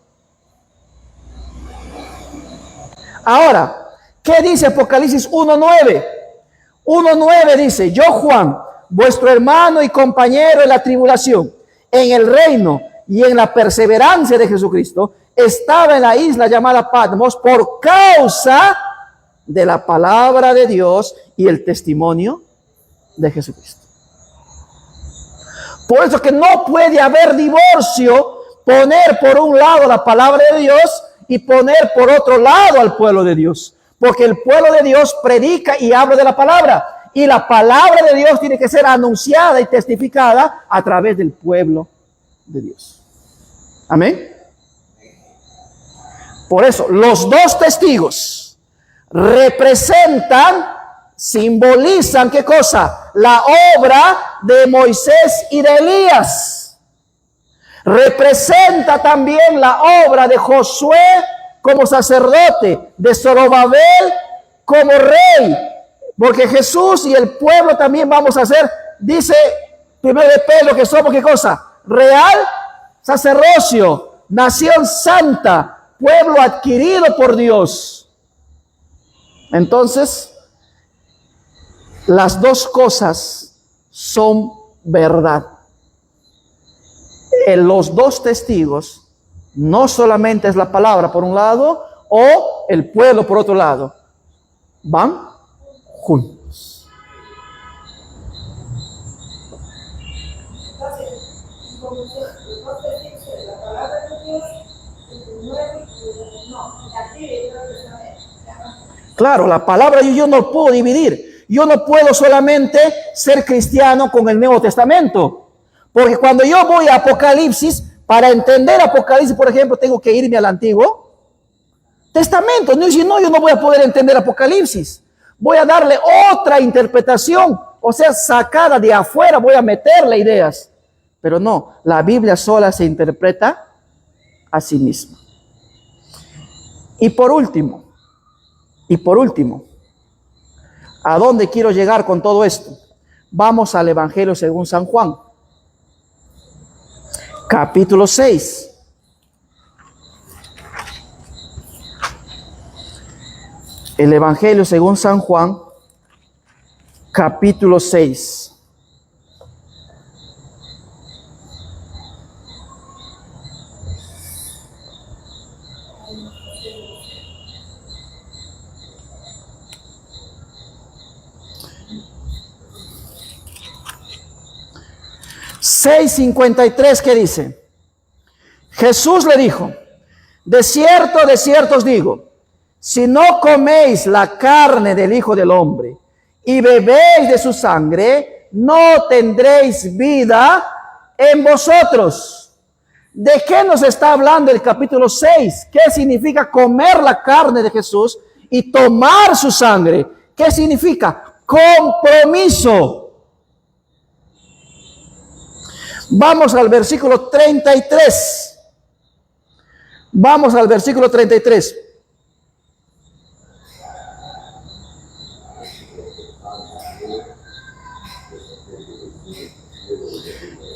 Ahora, ¿qué dice Apocalipsis 1:9? 1:9 dice, yo Juan, vuestro hermano y compañero en la tribulación, en el reino y en la perseverancia de Jesucristo, estaba en la isla llamada Patmos por causa de la palabra de Dios y el testimonio de Jesucristo. Por eso que no puede haber divorcio, poner por un lado la palabra de Dios y poner por otro lado al pueblo de Dios. Porque el pueblo de Dios predica y habla de la palabra. Y la palabra de Dios tiene que ser anunciada y testificada a través del pueblo de Dios. Amén. Por eso, los dos testigos representan, simbolizan, ¿qué cosa? La obra de Moisés y de Elías. Representa también la obra de Josué como sacerdote, de Zorobabel como rey. Porque Jesús y el pueblo también vamos a ser, dice 1 Pedro, que somos, ¿qué cosa? Real sacerdocio, nación santa, pueblo adquirido por Dios. Entonces, las dos cosas son verdad. Los dos testigos, no solamente es la palabra por un lado o el pueblo por otro lado, van juntos. Claro, la palabra yo no puedo dividir. Yo no puedo solamente ser cristiano con el Nuevo Testamento. Porque cuando yo voy a Apocalipsis, para entender Apocalipsis, por ejemplo, tengo que irme al Antiguo Testamento. No, si no, yo no voy a poder entender Apocalipsis. Voy a darle otra interpretación, o sea, sacada de afuera, voy a meterle ideas. Pero no, la Biblia sola se interpreta a sí misma. Y por último, ¿a dónde quiero llegar con todo esto? Vamos al Evangelio según San Juan. capítulo 6. El Evangelio según San Juan, capítulo 6. (6:53) ¿qué dice? Jesús le dijo: de cierto os digo, si no coméis la carne del Hijo del Hombre y bebéis de su sangre, no tendréis vida en vosotros. ¿De qué nos está hablando el capítulo 6? ¿Qué significa comer la carne de Jesús y tomar su sangre? ¿Qué significa? Compromiso. Vamos al versículo 33. Vamos al versículo 33.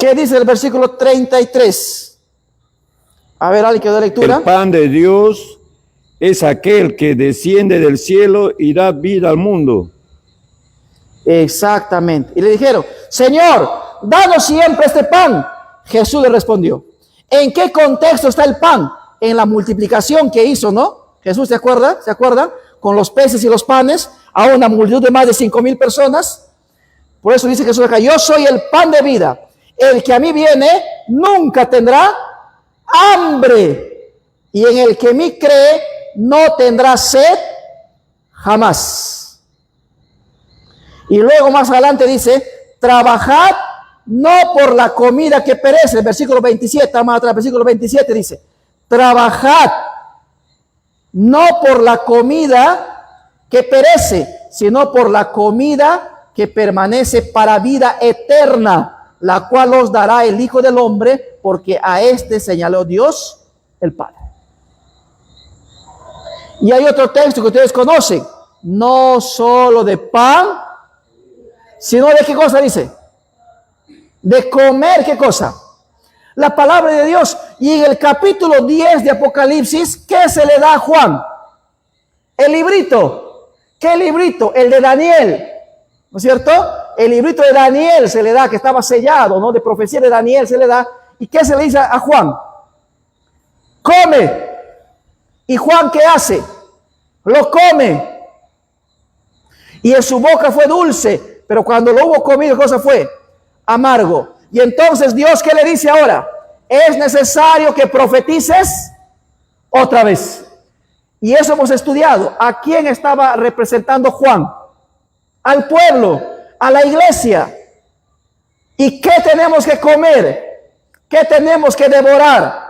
¿Qué dice el versículo 33? A ver, alguien que dé lectura. El pan de Dios es aquel que desciende del cielo y da vida al mundo. Exactamente. Y le dijeron: Señor, danos siempre este pan. Jesús le respondió: ¿en qué contexto está el pan? En la multiplicación que hizo, ¿no? Jesús, ¿se acuerda? ¿Se acuerdan? Con los peces y los panes a una multitud de más de 5,000 personas. Por eso dice Jesús acá: yo soy el pan de vida. El que a mí viene nunca tendrá hambre, y en el que mí cree no tendrá sed jamás. Y luego más adelante dice: trabajad no por la comida que perece. El versículo 27, más atrás, versículo 27 dice: trabajad no por la comida que perece, sino por la comida que permanece para vida eterna, la cual os dará el Hijo del Hombre, porque a este señaló Dios el Padre. Y hay otro texto que ustedes conocen: no solo de pan, sino de qué cosa dice, de comer, ¿qué cosa? La palabra de Dios. Y en el capítulo 10 de Apocalipsis, ¿qué se le da a Juan? El librito. ¿Qué librito? El de Daniel, ¿no es cierto? El librito de Daniel se le da, que estaba sellado, ¿no? De profecía de Daniel se le da. ¿Y qué se le dice a Juan? Come. ¿Y Juan qué hace? Lo come. Y en su boca fue dulce, pero cuando lo hubo comido, ¿qué cosa fue? Amargo. Y entonces Dios, ¿qué le dice ahora? Es necesario que profetices otra vez. Y eso hemos estudiado. ¿A quién estaba representando Juan? Al pueblo, a la iglesia. ¿Y qué tenemos que comer? ¿Qué tenemos que devorar?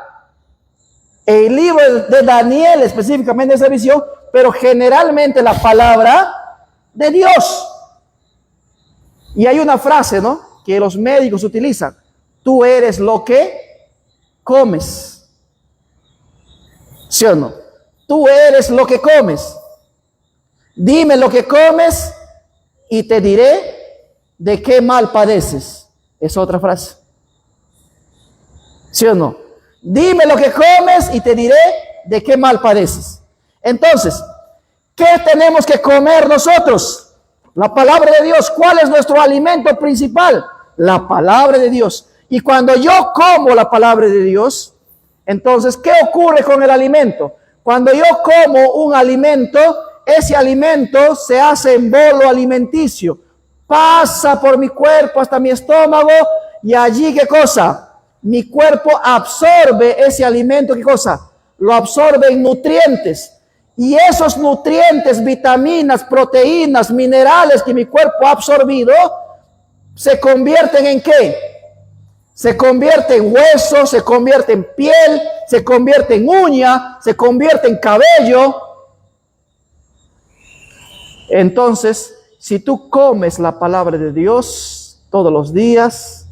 El libro de Daniel, específicamente esa visión, pero generalmente la palabra de Dios. Y hay una frase, ¿no?, que los médicos utilizan: tú eres lo que comes. ¿Sí o no? Tú eres lo que comes. Dime lo que comes y te diré de qué mal padeces. Es otra frase. ¿Sí o no? Dime lo que comes y te diré de qué mal padeces. Entonces, ¿qué tenemos que comer nosotros? La palabra de Dios. ¿Cuál es nuestro alimento principal? La palabra de Dios. Y cuando yo como la palabra de Dios, entonces, ¿qué ocurre con el alimento? Cuando yo como un alimento, ese alimento se hace en bolo alimenticio, pasa por mi cuerpo hasta mi estómago, y allí, ¿qué cosa? Mi cuerpo absorbe ese alimento, ¿qué cosa? Lo absorbe en nutrientes. Y esos nutrientes, vitaminas, proteínas, minerales que mi cuerpo ha absorbido, se convierten ¿en qué? Se convierte en hueso, se convierte en piel, se convierte en uña, se convierte en cabello. Entonces, si tú comes la palabra de Dios todos los días,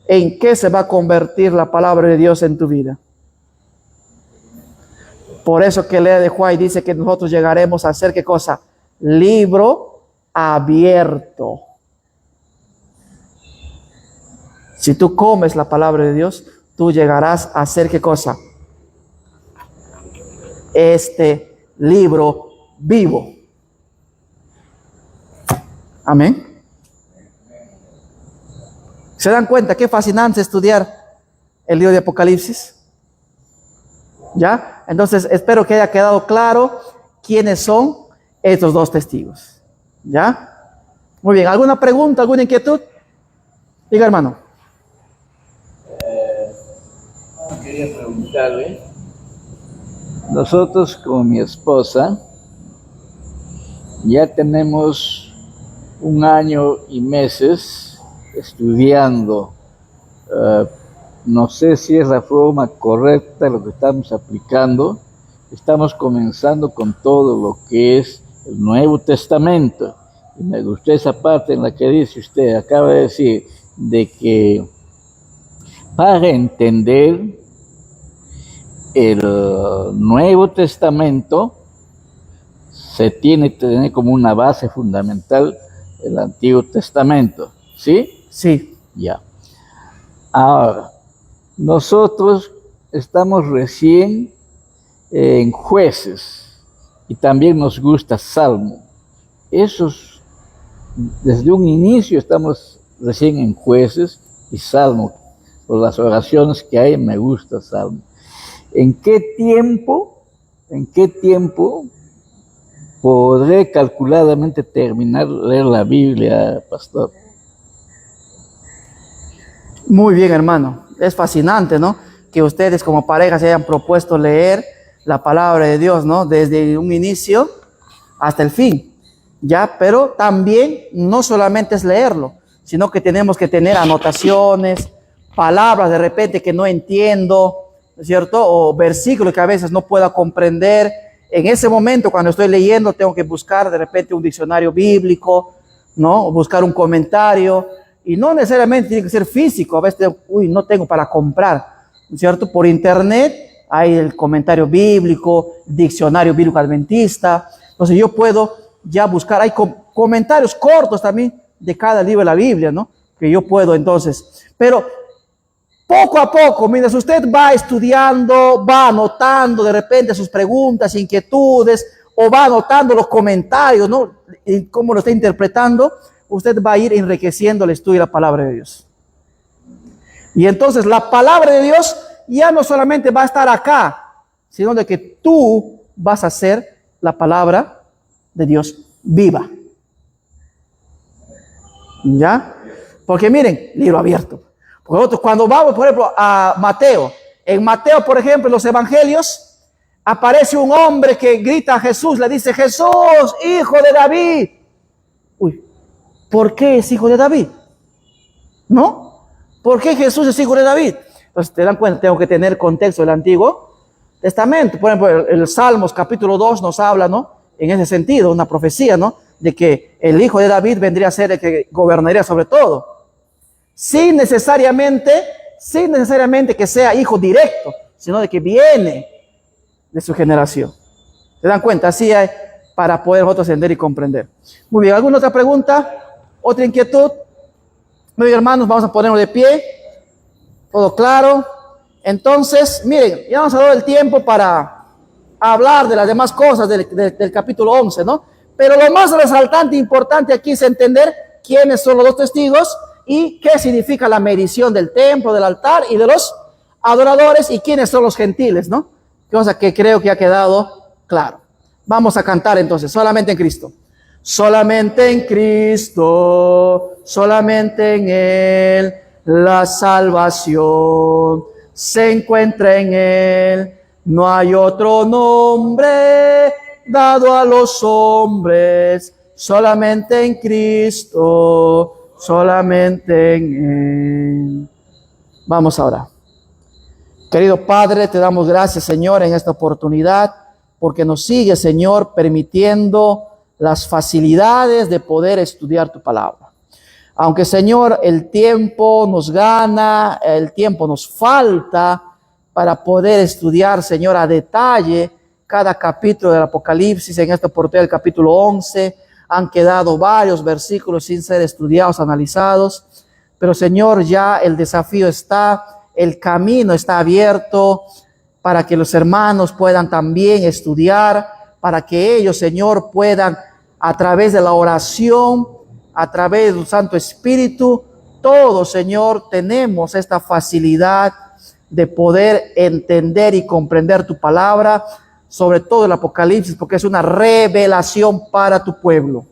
¿en qué se va a convertir la palabra de Dios en tu vida? Por eso que lee de Juan y dice que nosotros llegaremos a ser, ¿qué cosa? Libro abierto. Si tú comes la palabra de Dios, tú llegarás a hacer ¿qué cosa? Este libro vivo. Amén. ¿Se dan cuenta qué fascinante estudiar el libro de Apocalipsis? ¿Ya? Entonces, espero que haya quedado claro quiénes son estos dos testigos. ¿Ya? Muy bien. ¿Alguna pregunta, alguna inquietud? Diga, hermano. Quería preguntarle, nosotros con mi esposa ya tenemos 1 año y meses estudiando. No sé si es la forma correcta lo que estamos aplicando. Estamos comenzando con todo lo que es el Nuevo Testamento. Y me gustó esa parte en la que dice usted, acaba de decir, de que para entender el Nuevo Testamento se tiene que tener como una base fundamental el Antiguo Testamento, ¿sí? Sí. Ya. Ahora, nosotros estamos recién en Jueces y también nos gusta Salmo. Esos, desde un inicio estamos recién en Jueces y Salmo. Por las oraciones que hay, me gusta Salmo. ¿En qué tiempo podré calculadamente terminar de leer la Biblia, pastor? Muy bien, hermano. Es fascinante, ¿no? Que ustedes como pareja se hayan propuesto leer la palabra de Dios, ¿no? Desde un inicio hasta el fin, ¿ya? Pero también no solamente es leerlo, sino que tenemos que tener anotaciones, palabras de repente que no entiendo, ¿no es cierto? O versículos que a veces no pueda comprender. En ese momento, cuando estoy leyendo, tengo que buscar de repente un diccionario bíblico, ¿no? O buscar un comentario. Y no necesariamente tiene que ser físico. A veces, no tengo para comprar, ¿no es cierto? Por internet hay el comentario bíblico, diccionario bíblico adventista. Entonces yo puedo ya buscar, hay comentarios cortos también de cada libro de la Biblia, ¿no? Que yo puedo entonces. Pero poco a poco, mientras usted va estudiando, va anotando de repente sus preguntas, inquietudes, o va anotando los comentarios, ¿no? Y cómo lo está interpretando, usted va a ir enriqueciendo el estudio de la palabra de Dios. Y entonces la palabra de Dios ya no solamente va a estar acá, sino de que tú vas a hacer la palabra de Dios viva. ¿Ya? Porque miren, libro abierto. Porque nosotros cuando vamos, por ejemplo, a Mateo, en Mateo, por ejemplo, en los evangelios, aparece un hombre que grita a Jesús, le dice, Jesús, hijo de David. Uy, ¿por qué es hijo de David? ¿No? ¿Por qué Jesús es hijo de David? Entonces, te dan cuenta, tengo que tener contexto del Antiguo Testamento. Por ejemplo, el Salmos capítulo 2 nos habla, ¿no? En ese sentido, una profecía, ¿no? De que el hijo de David vendría a ser el que gobernaría sobre todo. Sin necesariamente que sea hijo directo, sino de que viene de su generación. ¿Se dan cuenta? Así hay para poder nosotros entender y comprender. Muy bien, ¿alguna otra pregunta? ¿Otra inquietud? Muy bien, hermanos, vamos a ponernos de pie. ¿Todo claro? Entonces, miren, ya vamos a dar el tiempo para hablar de las demás cosas del capítulo 11, ¿no? Pero lo más resaltante e importante aquí es entender quiénes son los dos testigos y qué significa la medición del templo, del altar y de los adoradores y quiénes son los gentiles, ¿no? Cosa que creo que ha quedado claro. Vamos a cantar entonces, solamente en Cristo. Solamente en Cristo, solamente en Él, la salvación se encuentra en Él. No hay otro nombre dado a los hombres, solamente en Cristo, solamente en Él. Vamos ahora. Querido Padre, te damos gracias, Señor, en esta oportunidad, porque nos sigue, Señor, permitiendo las facilidades de poder estudiar tu palabra. Aunque, Señor, el tiempo nos gana, el tiempo nos falta para poder estudiar, Señor, a detalle cada capítulo del Apocalipsis. En esta oportunidad, el capítulo 11, han quedado varios versículos sin ser estudiados, analizados. Pero, Señor, ya el desafío está el camino está abierto para que los hermanos puedan también estudiar, para que ellos, Señor, puedan a través de la oración, a través del Santo Espíritu, todos, Señor, tenemos esta facilidad de poder entender y comprender tu palabra, sobre todo el Apocalipsis, porque es una revelación para tu pueblo.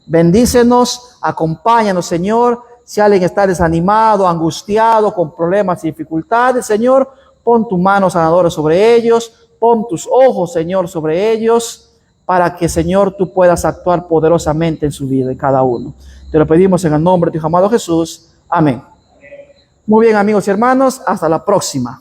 Bendícenos, acompáñanos, Señor. Si alguien está desanimado, angustiado, con problemas y dificultades, Señor, pon tu mano sanadora sobre ellos, pon tus ojos, Señor, sobre ellos, para que, Señor, tú puedas actuar poderosamente en su vida, de cada uno. Te lo pedimos en el nombre de tu amado Jesús. Amén. Muy bien, amigos y hermanos, hasta la próxima.